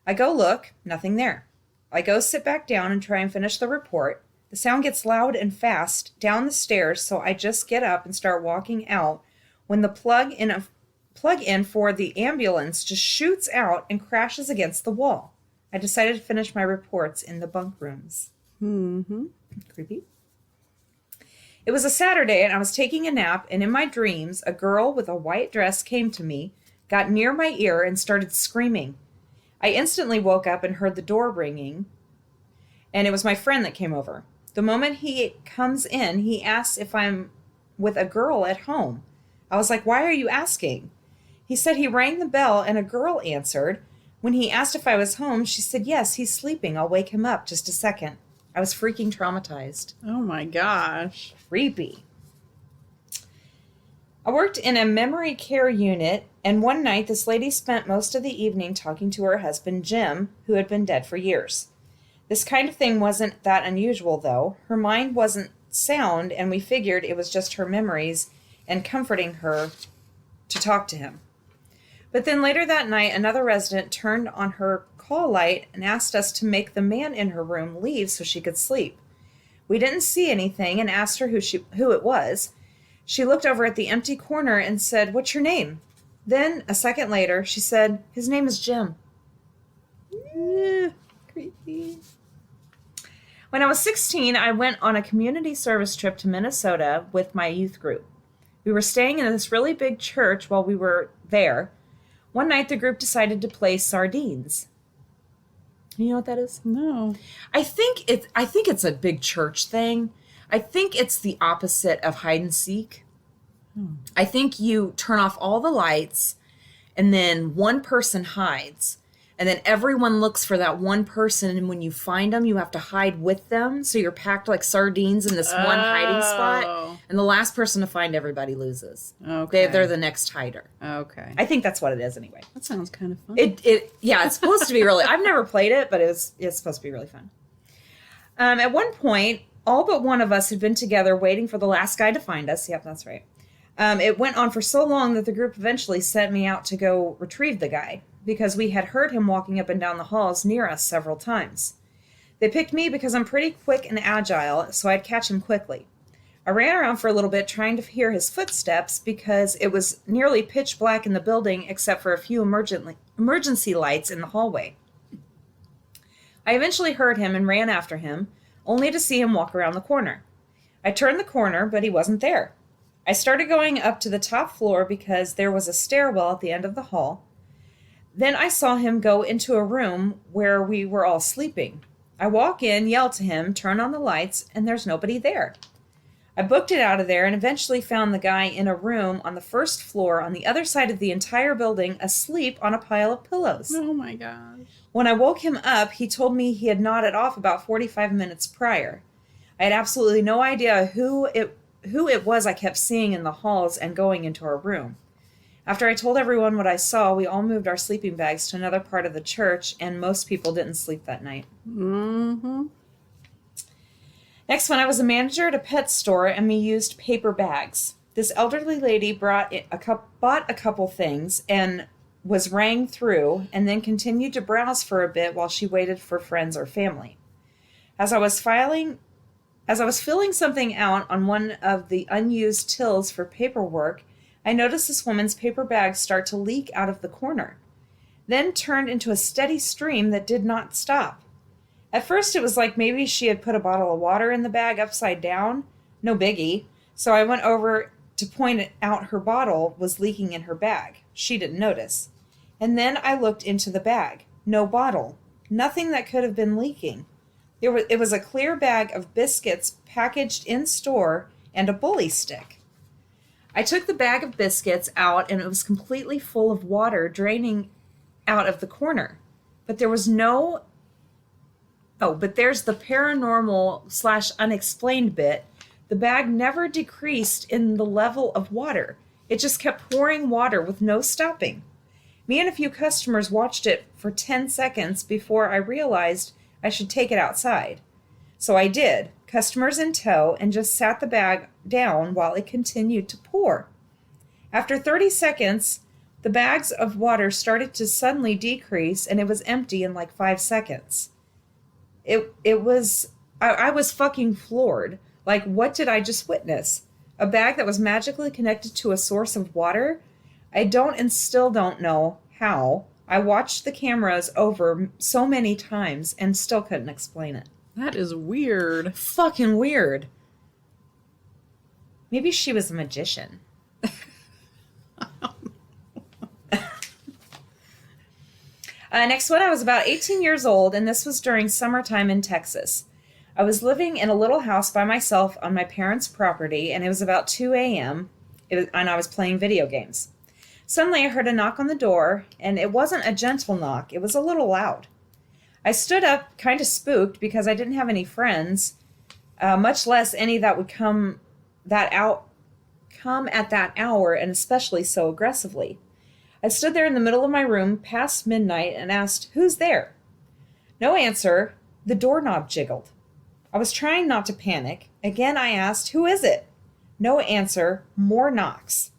I go look, nothing there. I go sit back down and try and finish the report. The sound gets loud and fast down the stairs, so I just get up and start walking out when the plug-in for the ambulance just shoots out and crashes against the wall. I decided to finish my reports in the bunk rooms. Mm-hmm. Creepy. It was a Saturday, and I was taking a nap, and in my dreams, a girl with a white dress came to me, got near my ear, and started screaming. I instantly woke up and heard the door ringing, and it was my friend that came over. The moment he comes in, he asks if I'm with a girl at home. I was like, why are you asking? He said he rang the bell, and a girl answered. When he asked if I was home, she said, yes, he's sleeping. I'll wake him up. Just a second. I was freaking traumatized. Oh my gosh. Creepy. I worked in a memory care unit, and one night this lady spent most of the evening talking to her husband, Jim, who had been dead for years. This kind of thing wasn't that unusual, though. Her mind wasn't sound, and we figured it was just her memories and comforting her to talk to him. But then later that night, another resident turned on her call light and asked us to make the man in her room leave so she could sleep. We didn't see anything and asked her who it was. She looked over at the empty corner and said, "What's your name?" Then, a second later, she said, "His name is Jim." Creepy. When I was 16, I went on a community service trip to Minnesota with my youth group. We were staying in this really big church while we were there. One night, the group decided to play sardines. You know what that is? No. I think it's a big church thing. I think it's the opposite of hide and seek. I think you turn off all the lights and then one person hides. And then everyone looks for that one person, and when you find them, you have to hide with them. So you're packed like sardines in this one hiding spot. And the last person to find everybody loses. Okay. They're the next hider. Okay. I think that's what it is anyway. That sounds kind of fun. It's supposed to be really, I've never played it, but it's supposed to be really fun. At one point, all but one of us had been together waiting for the last guy to find us. Yep, that's right. It went on for so long that the group eventually sent me out to go retrieve the guy, because we had heard him walking up and down the halls near us several times. They picked me because I'm pretty quick and agile, so I'd catch him quickly. I ran around for a little bit trying to hear his footsteps because it was nearly pitch black in the building except for a few emergency lights in the hallway. I eventually heard him and ran after him, only to see him walk around the corner. I turned the corner, but he wasn't there. I started going up to the top floor because there was a stairwell at the end of the hall. Then I saw him go into a room where we were all sleeping. I walk in, yell to him, turn on the lights, and there's nobody there. I booked it out of there and eventually found the guy in a room on the first floor on the other side of the entire building, asleep on a pile of pillows. Oh my gosh. When I woke him up, he told me he had nodded off about 45 minutes prior. I had absolutely no idea who it was I kept seeing in the halls and going into our room. After I told everyone what I saw, we all moved our sleeping bags to another part of the church, and most people didn't sleep that night. Mm-hmm. Next one, I was a manager at a pet store, and we used paper bags. This elderly lady bought a couple things and was rang through, and then continued to browse for a bit while she waited for friends or family. As I was filling something out on one of the unused tills for paperwork, I noticed this woman's paper bag start to leak out of the corner, then turned into a steady stream that did not stop. At first, it was like maybe she had put a bottle of water in the bag upside down. No biggie. So I went over to point out her bottle was leaking in her bag. She didn't notice. And then I looked into the bag. No bottle. Nothing that could have been leaking. It was a clear bag of biscuits packaged in store and a bully stick. I took the bag of biscuits out and it was completely full of water draining out of the corner. But there's the paranormal / unexplained bit. The bag never decreased in the level of water. It just kept pouring water with no stopping. Me and a few customers watched it for 10 seconds before I realized I should take it outside. So I did, customers in tow, and just sat the bag down while it continued to pour. After 30 seconds, the bags of water started to suddenly decrease and it was empty in like 5 seconds. I was fucking floored. Like, what did I just witness? A bag that was magically connected to a source of water? I don't and still don't know how. I watched the cameras over so many times and still couldn't explain it. That is weird. Fucking weird. Maybe she was a magician. Next one, I was about 18 years old, and this was during summertime in Texas. I was living in a little house by myself on my parents' property, and it was about 2 a.m., and I was playing video games. Suddenly, I heard a knock on the door, and it wasn't a gentle knock. It was a little loud. I stood up, kind of spooked, because I didn't have any friends, much less any that would come come at that hour and especially so aggressively. I stood there in the middle of my room past midnight and asked, "Who's there?" No answer. The doorknob jiggled. I was trying not to panic. Again, I asked, "Who is it?" No answer. More knocks.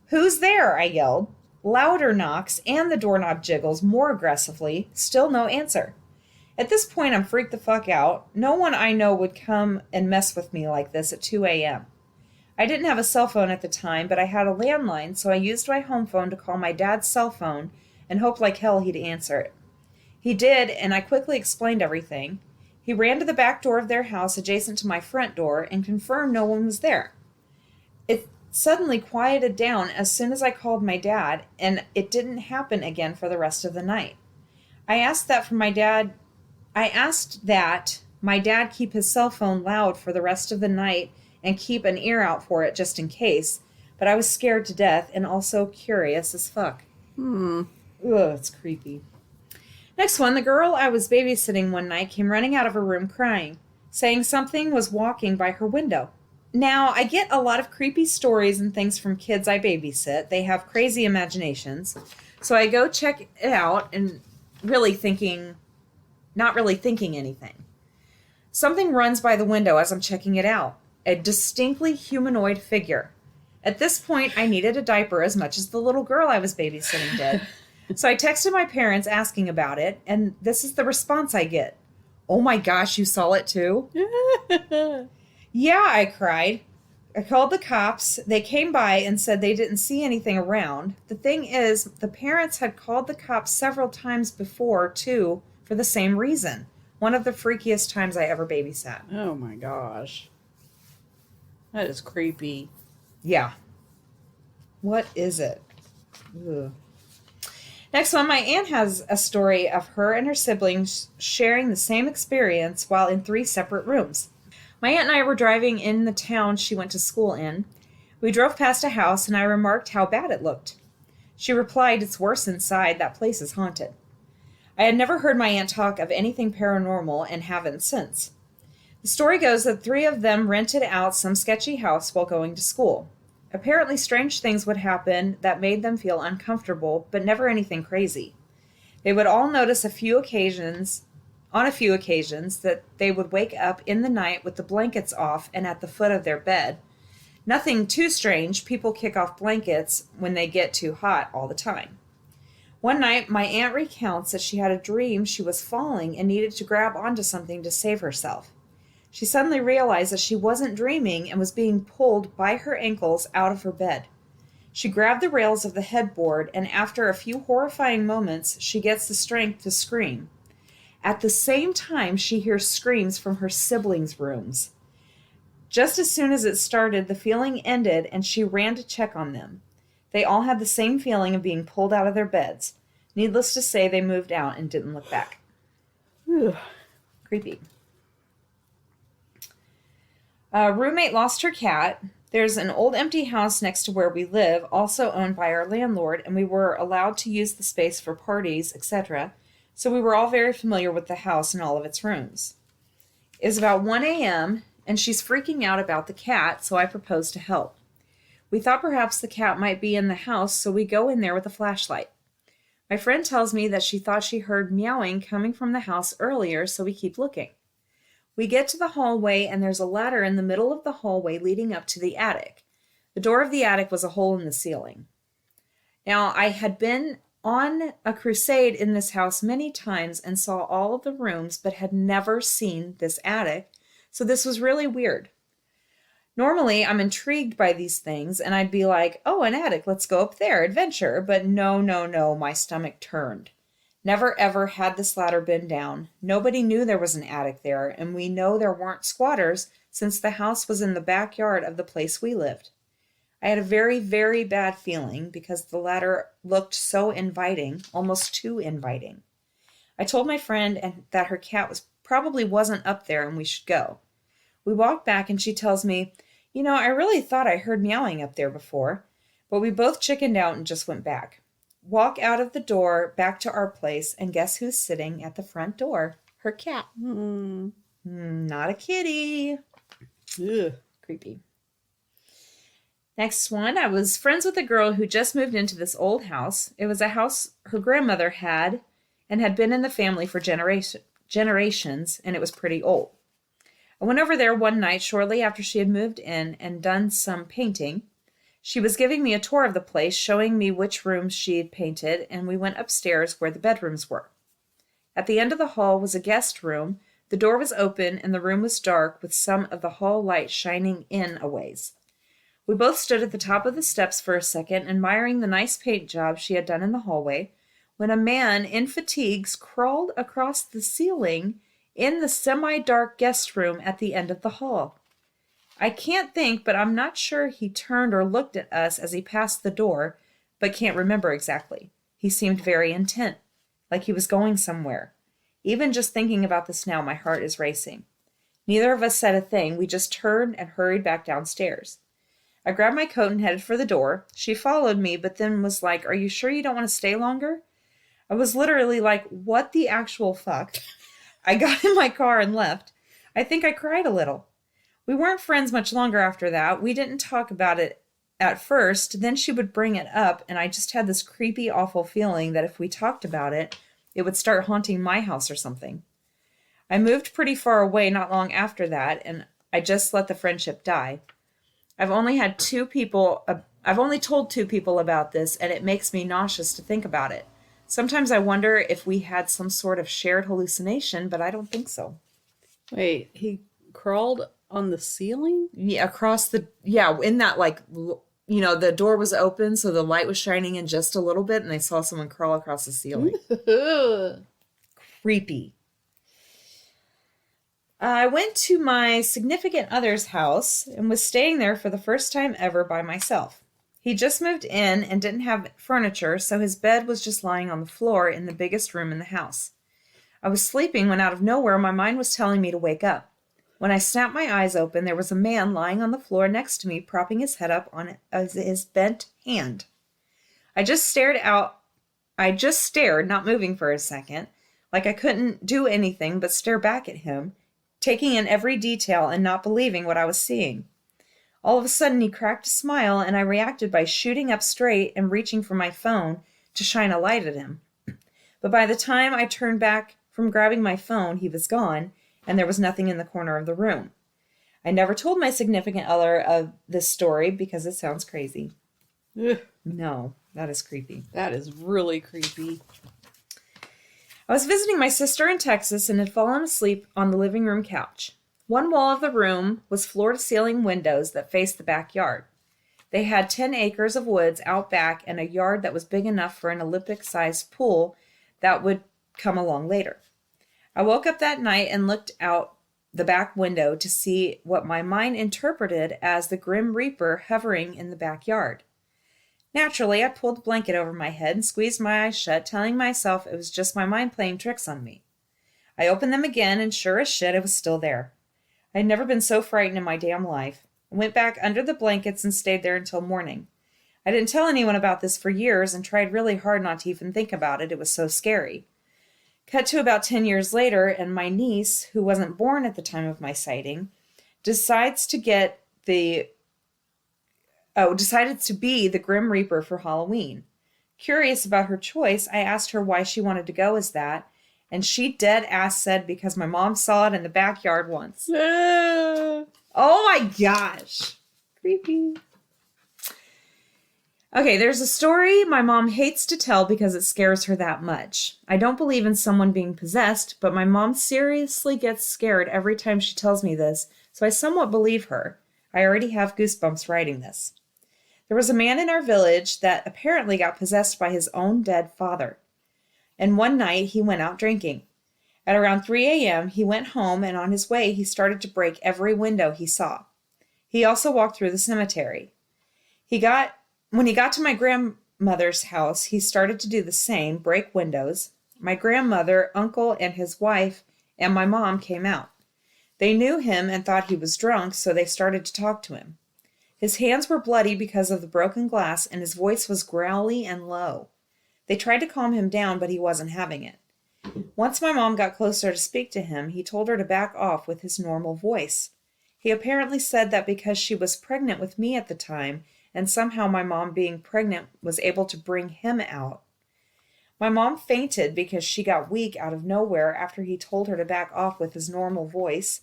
"Who's there?" I yelled. Louder knocks, and the doorknob jiggles more aggressively. Still no answer. At this point, I'm freaked the fuck out. No one I know would come and mess with me like this at 2 a.m. I didn't have a cell phone at the time, but I had a landline, so I used my home phone to call my dad's cell phone and hoped like hell he'd answer it. He did, and I quickly explained everything. He ran to the back door of their house adjacent to my front door and confirmed no one was there. It suddenly quieted down as soon as I called my dad, and it didn't happen again for the rest of the night. I asked that my dad keep his cell phone loud for the rest of the night and keep an ear out for it just in case, but I was scared to death and also curious as fuck. Ugh, it's creepy. Next one, the girl I was babysitting one night came running out of her room crying, saying something was walking by her window. Now, I get a lot of creepy stories and things from kids I babysit. They have crazy imaginations. So I go check it out and not really thinking anything. Something runs by the window as I'm checking it out. A distinctly humanoid figure. At this point, I needed a diaper as much as the little girl I was babysitting did. So I texted my parents asking about it, and this is the response I get. "Oh my gosh, you saw it too?" "Yeah," I cried. I called the cops. They came by and said they didn't see anything around. The thing is, the parents had called the cops several times before, too, for the same reason. One of the freakiest times I ever babysat. Oh my gosh. That is creepy. Yeah. What is it? Ugh. Next one, my aunt has a story of her and her siblings sharing the same experience while in 3 separate rooms. My aunt and I were driving in the town she went to school in. We drove past a house and I remarked how bad it looked. She replied, "It's worse inside. That place is haunted." I had never heard my aunt talk of anything paranormal and haven't since. The story goes that 3 of them rented out some sketchy house while going to school. Apparently strange things would happen that made them feel uncomfortable, but never anything crazy. They would all notice on a few occasions that they would wake up in the night with the blankets off and at the foot of their bed. Nothing too strange. People kick off blankets when they get too hot all the time. One night, my aunt recounts that she had a dream she was falling and needed to grab onto something to save herself. She suddenly realized that she wasn't dreaming and was being pulled by her ankles out of her bed. She grabbed the rails of the headboard, and after a few horrifying moments, she gets the strength to scream. At the same time, she hears screams from her siblings' rooms. Just as soon as it started, the feeling ended, and she ran to check on them. They all had the same feeling of being pulled out of their beds. Needless to say, they moved out and didn't look back. Ugh. Creepy. A roommate lost her cat. There's an old empty house next to where we live, also owned by our landlord, and we were allowed to use the space for parties, etc., so we were all very familiar with the house and all of its rooms. It was about 1 a.m., and she's freaking out about the cat, so I proposed to help. We thought perhaps the cat might be in the house, so we go in there with a flashlight. My friend tells me that she thought she heard meowing coming from the house earlier, so we keep looking. We get to the hallway, and there's a ladder in the middle of the hallway leading up to the attic. The door of the attic was a hole in the ceiling. Now, I had been on a crusade in this house many times and saw all of the rooms, but had never seen this attic, so this was really weird. Normally, I'm intrigued by these things, and I'd be like, "Oh, an attic, let's go up there, adventure," but no, my stomach turned. Never ever had this ladder been down. Nobody knew there was an attic there, and we know there weren't squatters since the house was in the backyard of the place we lived. I had a very, very bad feeling because the ladder looked so inviting, almost too inviting. I told my friend that her cat probably wasn't up there and we should go. We walked back and she tells me, "I really thought I heard meowing up there before," but we both chickened out and just went back. Walk out of the door, back to our place, and guess who's sitting at the front door? Her cat. Not a kitty. Ugh. Creepy. Next one, I was friends with a girl who just moved into this old house. It was a house her grandmother had and had been in the family for generations, and it was pretty old. I went over there one night shortly after she had moved in and done some painting. She was giving me a tour of the place, showing me which rooms she had painted, and we went upstairs where the bedrooms were. At the end of the hall was a guest room. The door was open, and the room was dark, with some of the hall light shining in a ways. We both stood at the top of the steps for a second, admiring the nice paint job she had done in the hallway, when a man in fatigues crawled across the ceiling in the semi-dark guest room at the end of the hall. I can't think, but I'm not sure he turned or looked at us as he passed the door, but can't remember exactly. He seemed very intent, like he was going somewhere. Even just thinking about this now, my heart is racing. Neither of us said a thing. We just turned and hurried back downstairs. I grabbed my coat and headed for the door. She followed me, but then was like, "Are you sure you don't want to stay longer?" I was literally like, "What the actual fuck?" I got in my car and left. I think I cried a little. We weren't friends much longer after that. We didn't talk about it at first. Then she would bring it up, and I just had this creepy, awful feeling that if we talked about it, it would start haunting my house or something. I moved pretty far away not long after that, and I just let the friendship die. I've only told 2 people about this, and it makes me nauseous to think about it. Sometimes I wonder if we had some sort of shared hallucination, but I don't think so. Wait, he crawled on the ceiling? Yeah, in that, the door was open, so the light was shining in just a little bit, and I saw someone crawl across the ceiling. Creepy. I went to my significant other's house and was staying there for the first time ever by myself. He just moved in and didn't have furniture, so his bed was just lying on the floor in the biggest room in the house. I was sleeping when out of nowhere my mind was telling me to wake up. When I snapped my eyes open, there was a man lying on the floor next to me, propping his head up on his bent hand. I just stared, not moving for a second, like I couldn't do anything but stare back at him, taking in every detail and not believing what I was seeing. All of a sudden, he cracked a smile, and I reacted by shooting up straight and reaching for my phone to shine a light at him. But by the time I turned back from grabbing my phone, he was gone, and there was nothing in the corner of the room. I never told my significant other of this story because it sounds crazy. Ugh, No, that is creepy. that is really creepy. I was visiting my sister in Texas and had fallen asleep on the living room couch. One wall of the room was floor-to-ceiling windows that faced the backyard. They had 10 acres of woods out back and a yard that was big enough for an Olympic-sized pool that would come along later. I woke up that night and looked out the back window to see what my mind interpreted as the Grim Reaper hovering in the backyard. Naturally, I pulled the blanket over my head and squeezed my eyes shut, telling myself it was just my mind playing tricks on me. I opened them again, and sure as shit, it was still there. I had never been so frightened in my damn life. I went back under the blankets and stayed there until morning. I didn't tell anyone about this for years and tried really hard not to even think about it. It was so scary. Cut to about 10 years later, and my niece, who wasn't born at the time of my sighting, decided to be the Grim Reaper for Halloween. Curious about her choice, I asked her why she wanted to go as that, and she dead-ass said because my mom saw it in the backyard once. Oh my gosh. Creepy. Okay, there's a story my mom hates to tell because it scares her that much. I don't believe in someone being possessed, but my mom seriously gets scared every time she tells me this, so I somewhat believe her. I already have goosebumps writing this. There was a man in our village that apparently got possessed by his own dead father. And one night he went out drinking. At around 3 a.m., he went home, and on his way he started to break every window he saw. He also walked through the cemetery. When he got to my grandmother's house, he started to do the same, break windows. My grandmother, uncle, and his wife, and my mom came out. They knew him and thought he was drunk, so they started to talk to him. His hands were bloody because of the broken glass, and his voice was growly and low. They tried to calm him down, but he wasn't having it. Once my mom got closer to speak to him, he told her to back off with his normal voice. He apparently said that because she was pregnant with me at the time, and somehow my mom, being pregnant, was able to bring him out. My mom fainted because she got weak out of nowhere after he told her to back off with his normal voice.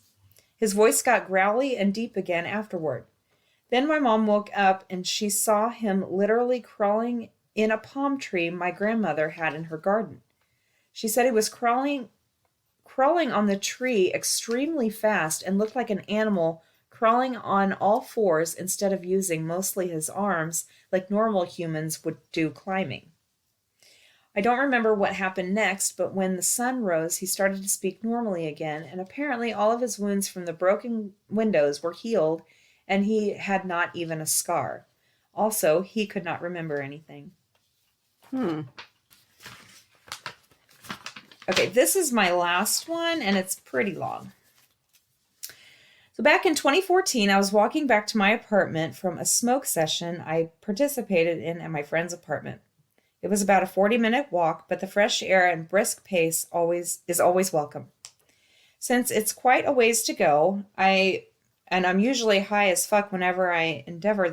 His voice got growly and deep again afterward. Then my mom woke up and she saw him literally crawling in a palm tree my grandmother had in her garden. She said he was crawling on the tree extremely fast and looked like an animal crawling on all fours instead of using mostly his arms like normal humans would do climbing. I don't remember what happened next, but when the sun rose, he started to speak normally again, and apparently all of his wounds from the broken windows were healed, and he had not even a scar. Also, he could not remember anything. Okay, this is my last one, and it's pretty long. So back in 2014, I was walking back to my apartment from a smoke session I participated in at my friend's apartment. It was about a 40-minute walk, but the fresh air and brisk pace is always welcome. Since it's quite a ways to go, I'm usually high as fuck whenever I endeavor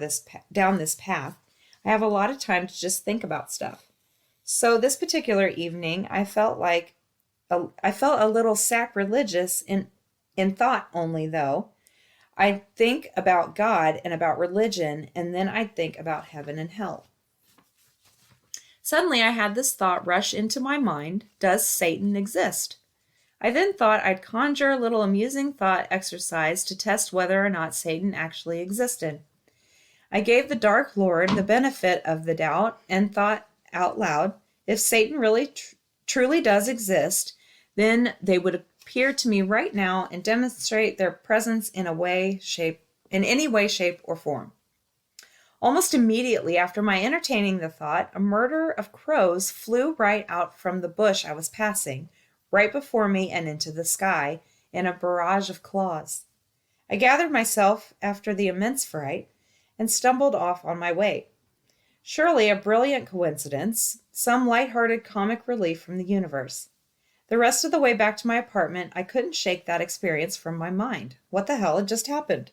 down this path, I have a lot of time to just think about stuff. So this particular evening, I felt a little sacrilegious in thought only, though. I'd think about God and about religion, and then I'd think about heaven and hell. Suddenly, I had this thought rush into my mind: does Satan exist? I then thought I'd conjure a little amusing thought exercise to test whether or not Satan actually existed. I gave the Dark Lord the benefit of the doubt and thought out loud, if Satan really truly does exist, then they would appear to me right now and demonstrate their presence in any way, shape, or form. Almost immediately after my entertaining the thought, a murder of crows flew right out from the bush I was passing, right before me and into the sky, in a barrage of claws. I gathered myself after the immense fright and stumbled off on my way. Surely a brilliant coincidence, some light-hearted comic relief from the universe. The rest of the way back to my apartment, I couldn't shake that experience from my mind. What the hell had just happened?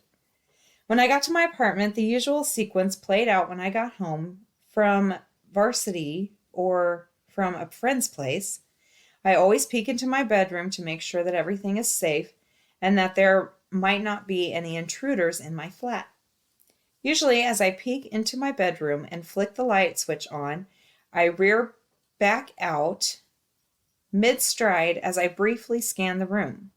When I got to my apartment, the usual sequence played out when I got home from varsity or from a friend's place. I always peek into my bedroom to make sure that everything is safe and that there might not be any intruders in my flat. Usually, as I peek into my bedroom and flick the light switch on, I rear back out mid-stride as I briefly scan the room.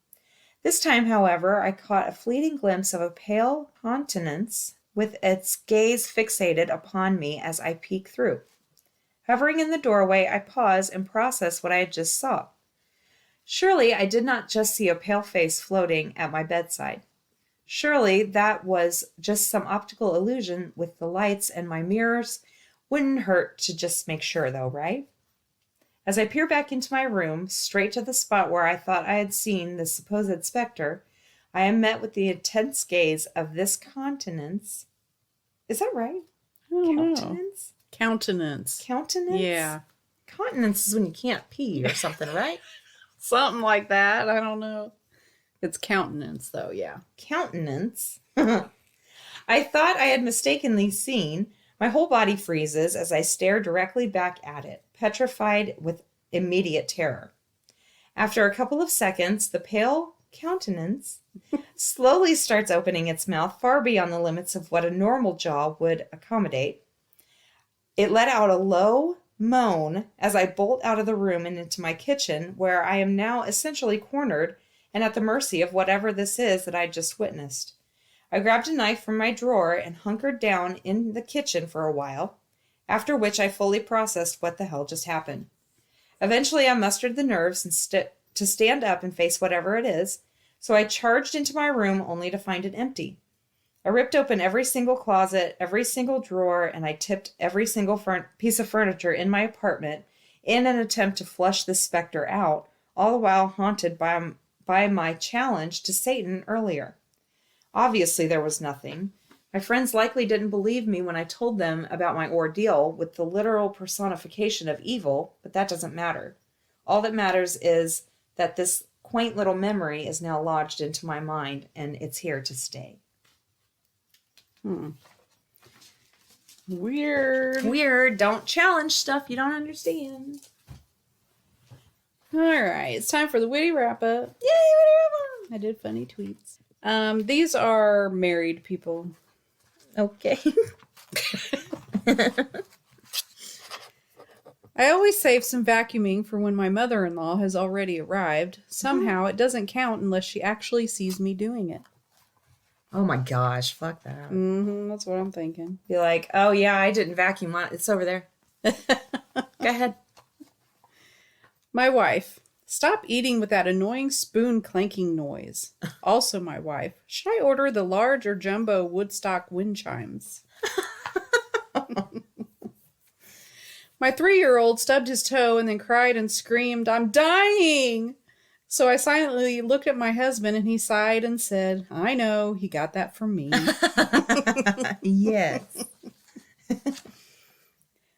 This time, however, I caught a fleeting glimpse of a pale countenance with its gaze fixated upon me as I peek through. Hovering in the doorway, I pause and process what I had just saw. Surely I did not just see a pale face floating at my bedside. Surely that was just some optical illusion with the lights and my mirrors. Wouldn't hurt to just make sure, though, right? As I peer back into my room, straight to the spot where I thought I had seen the supposed specter, I am met with the intense gaze of this countenance. Is that right? I don't know. Countenance? Countenance. Countenance? Yeah. Continence is when you can't pee or something, right? Something like that. I don't know. It's countenance, though, yeah. Countenance? I thought I had mistakenly seen. My whole body freezes as I stare directly back at it, petrified with immediate terror. After a couple of seconds, the pale countenance slowly starts opening its mouth far beyond the limits of what a normal jaw would accommodate. It let out a low moan as I bolt out of the room and into my kitchen, where I am now essentially cornered and at the mercy of whatever this is that I just witnessed. I grabbed a knife from my drawer and hunkered down in the kitchen for a while, after which I fully processed what the hell just happened. Eventually, I mustered the nerves to stand up and face whatever it is, so I charged into my room only to find it empty. I ripped open every single closet, every single drawer, and I tipped every single piece of furniture in my apartment in an attempt to flush this specter out, all the while haunted by my challenge to Satan earlier. Obviously, there was nothing. My friends likely didn't believe me when I told them about my ordeal with the literal personification of evil, but that doesn't matter. All that matters is that this quaint little memory is now lodged into my mind, and it's here to stay. Weird. Weird. Don't challenge stuff you don't understand. All right, it's time for the witty wrap up. Yay, I did funny tweets. These are married people. okay. I always save some vacuuming for when my mother-in-law has already arrived. Somehow it doesn't count unless she actually sees me doing it. Oh my gosh, fuck that. That's what I'm thinking. Be like, oh yeah, I didn't vacuum. It's over there. Go ahead. My wife. Stop eating with that annoying spoon clanking noise. Also my wife. Should I order the large or jumbo Woodstock wind chimes? My 3-year-old stubbed his toe and then cried and screamed, I'm dying! So I silently looked at my husband and he sighed and said, I know, he got that from me. Yes.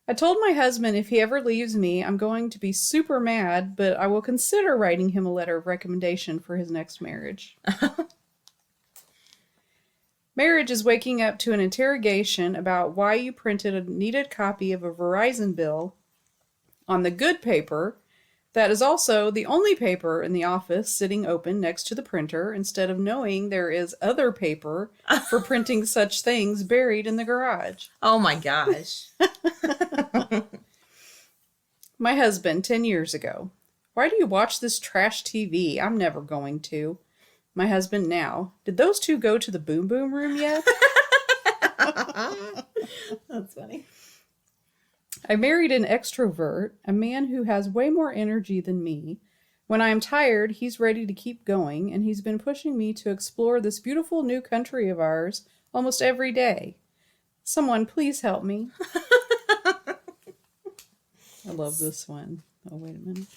I told my husband if he ever leaves me, I'm going to be super mad, but I will consider writing him a letter of recommendation for his next marriage. Marriage is waking up to an interrogation about why you printed a needed copy of a Verizon bill on the good paper that is also the only paper in the office sitting open next to the printer instead of knowing there is other paper for printing such things buried in the garage. Oh my gosh. My husband, 10 years ago. Why do you watch this trash TV? I'm never going to. My husband now. Did those two go to the boom boom room yet? That's funny. I married an extrovert, a man who has way more energy than me. When I am tired, he's ready to keep going, and he's been pushing me to explore this beautiful new country of ours almost every day. Someone please help me. I love this one. Oh, wait a minute.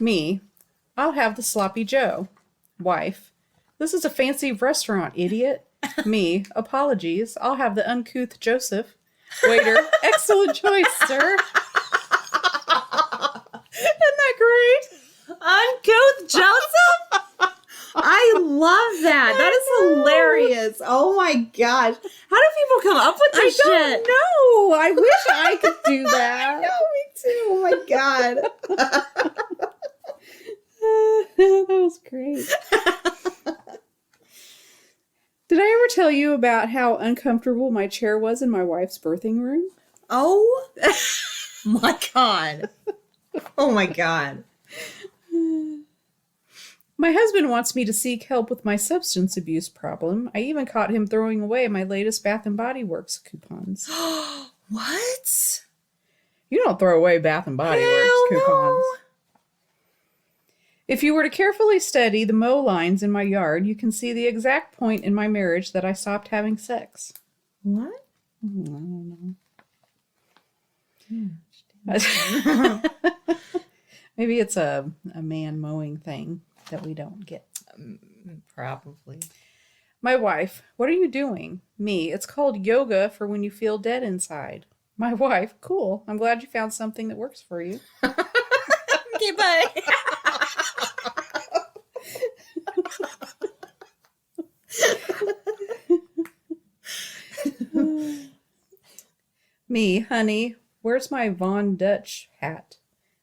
Me. I'll have the sloppy Joe. Wife. This is a fancy restaurant, idiot. Me. Apologies. I'll have the uncouth Joseph. Waiter. Excellent choice, sir. Isn't that great? Uncouth Joseph? I love that. That is hilarious. Oh my gosh. How do people come up with this shit? I don't know. I wish I could do that. No, me too. Oh my god. That was great. Did I ever tell you about how uncomfortable my chair was in my wife's birthing room? Oh my god. Oh my god. My husband wants me to seek help with my substance abuse problem. I even caught him throwing away my latest Bath & Body Works coupons. What? You don't throw away Bath & Body Works coupons. No. If you were to carefully study the mow lines in my yard, you can see the exact point in my marriage that I stopped having sex. What? I don't know. Maybe it's a man mowing thing that we don't get. Probably. My wife, what are you doing? Me, it's called yoga for when you feel dead inside. My wife, cool. I'm glad you found something that works for you. Okay, bye. Me, honey, where's my Von Dutch hat?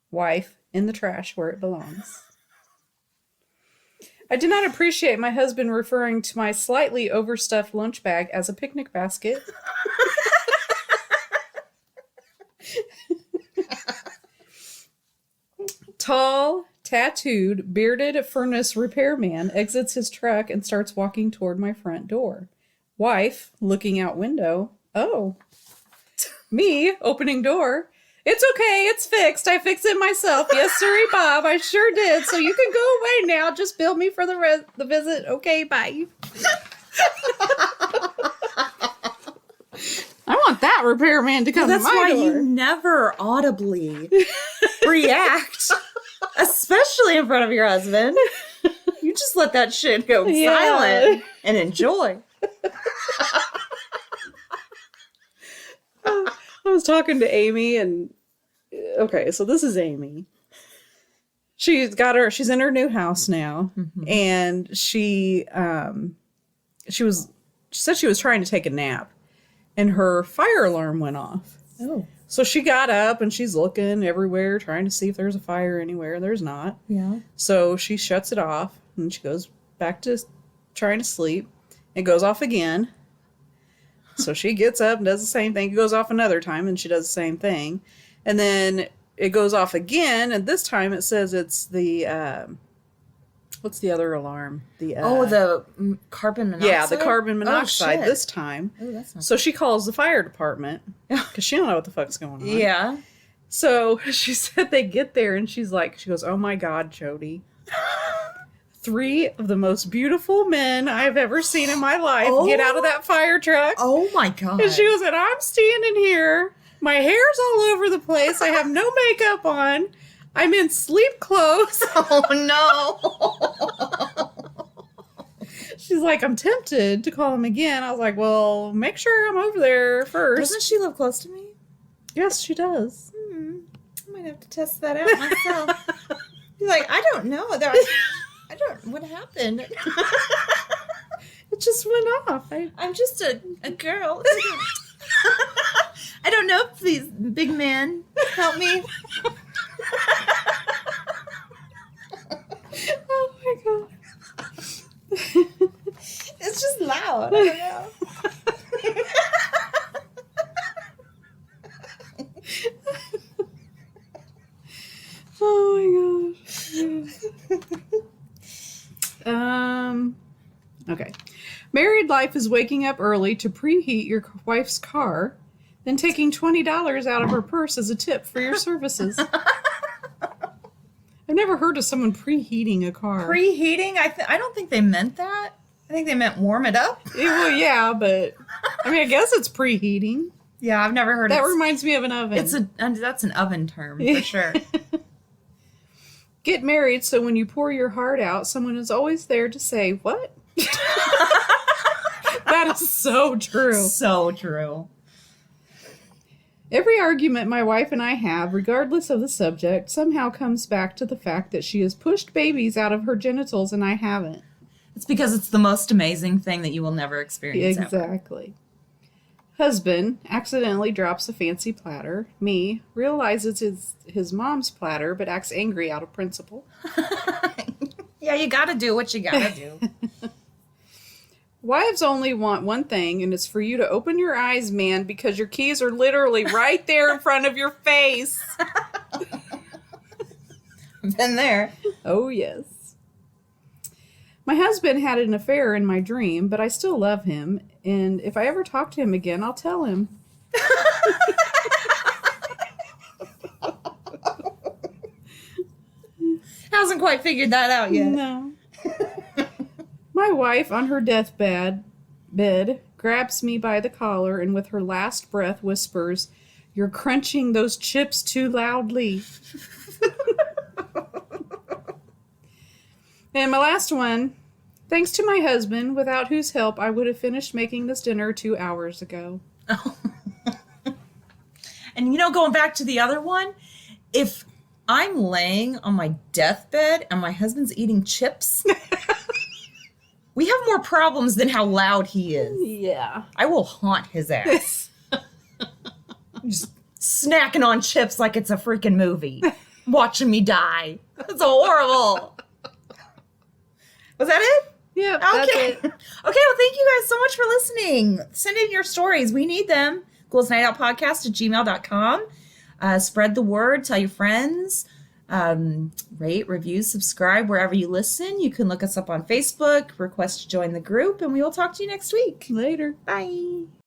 Wife, in the trash where it belongs. I did not appreciate my husband referring to my slightly overstuffed lunch bag as a picnic basket. Tall, tattooed, bearded furnace repairman exits his truck and starts walking toward my front door. Wife, looking out window. Oh. Me, opening door. It's okay, it's fixed. I fixed it myself. Yes, sirree, Bob. I sure did. So you can go away now. Just bill me for the visit. Okay, bye. I want that repairman to come to my door. That's why you never audibly react, especially in front of your husband. You just let that shit go silent and enjoy. I was talking to Amy and okay, so this is Amy. She's in her new house now, and she said she was trying to take a nap. and her fire alarm went off. Oh. So she got up and she's looking everywhere, trying to see if there's a fire anywhere. There's not. Yeah. So she shuts it off and she goes back to trying to sleep. It goes off again. So she gets up and does the same thing. It goes off another time and she does the same thing. And then it goes off again. And this time it says it's the, what's the other alarm? The carbon monoxide? Yeah, the carbon monoxide shit. this time. Oh, that's not So she calls the fire department because she don't know what the fuck's going on. Yeah. So she said they get there and she goes, oh my God, Jody. 3 of the most beautiful men I've ever seen in my life get out of that fire truck. Oh my God. And she goes, and I'm standing here. My hair's all over the place. I have no makeup on. I'm in sleep clothes. Oh no. She's like, I'm tempted to call him again. I was like, well, make sure I'm over there first. Doesn't she live close to me? Yes, she does. I might have to test that out myself. She's like, I don't know. What happened? It just went off. I'm just a girl. I don't know. Please, big man, help me. Oh my God. It's just loud. I don't know. Oh my gosh. Okay. Married life is waking up early to preheat your wife's car, then taking $20 out of her purse as a tip for your services. I've never heard of someone preheating a car. Preheating? I don't think they meant that. I think they meant warm it up. Well, yeah, but I mean, I guess it's preheating. Yeah, I've never heard That of it. reminds me of an oven. That's an oven term for sure. Get married so when you pour your heart out, someone is always there to say, what? That is so true. So true. Every argument my wife and I have, regardless of the subject, somehow comes back to the fact that she has pushed babies out of her genitals and I haven't. It's because it's the most amazing thing that you will never experience. Exactly. Husband accidentally drops a fancy platter. Me realizes it's his mom's platter, but acts angry out of principle. Yeah, you gotta do what you gotta do. Wives only want one thing, and it's for you to open your eyes, man, because your keys are literally right there in front of your face. Been there. Oh, yes. My husband had an affair in my dream, but I still love him, and if I ever talk to him again, I'll tell him. Hasn't quite figured that out yet. No. My wife, on her deathbed, grabs me by the collar and with her last breath whispers, "You're crunching those chips too loudly." And my last one, thanks to my husband, without whose help I would have finished making this dinner 2 hours ago. And going back to the other one, if I'm laying on my deathbed and my husband's eating chips, we have more problems than how loud he is. Yeah. I will haunt his ass. Just snacking on chips like it's a freaking movie. Watching me die. That's horrible. Was that it? Yeah, Okay. that's it. Okay, well, thank you guys so much for listening. Send in your stories. We need them. GhoulsNightOutPodcast@gmail.com. Spread the word. Tell your friends. Rate, review, subscribe wherever you listen. You can look us up on Facebook, request to join the group, and we will talk to you next week. Later. Bye.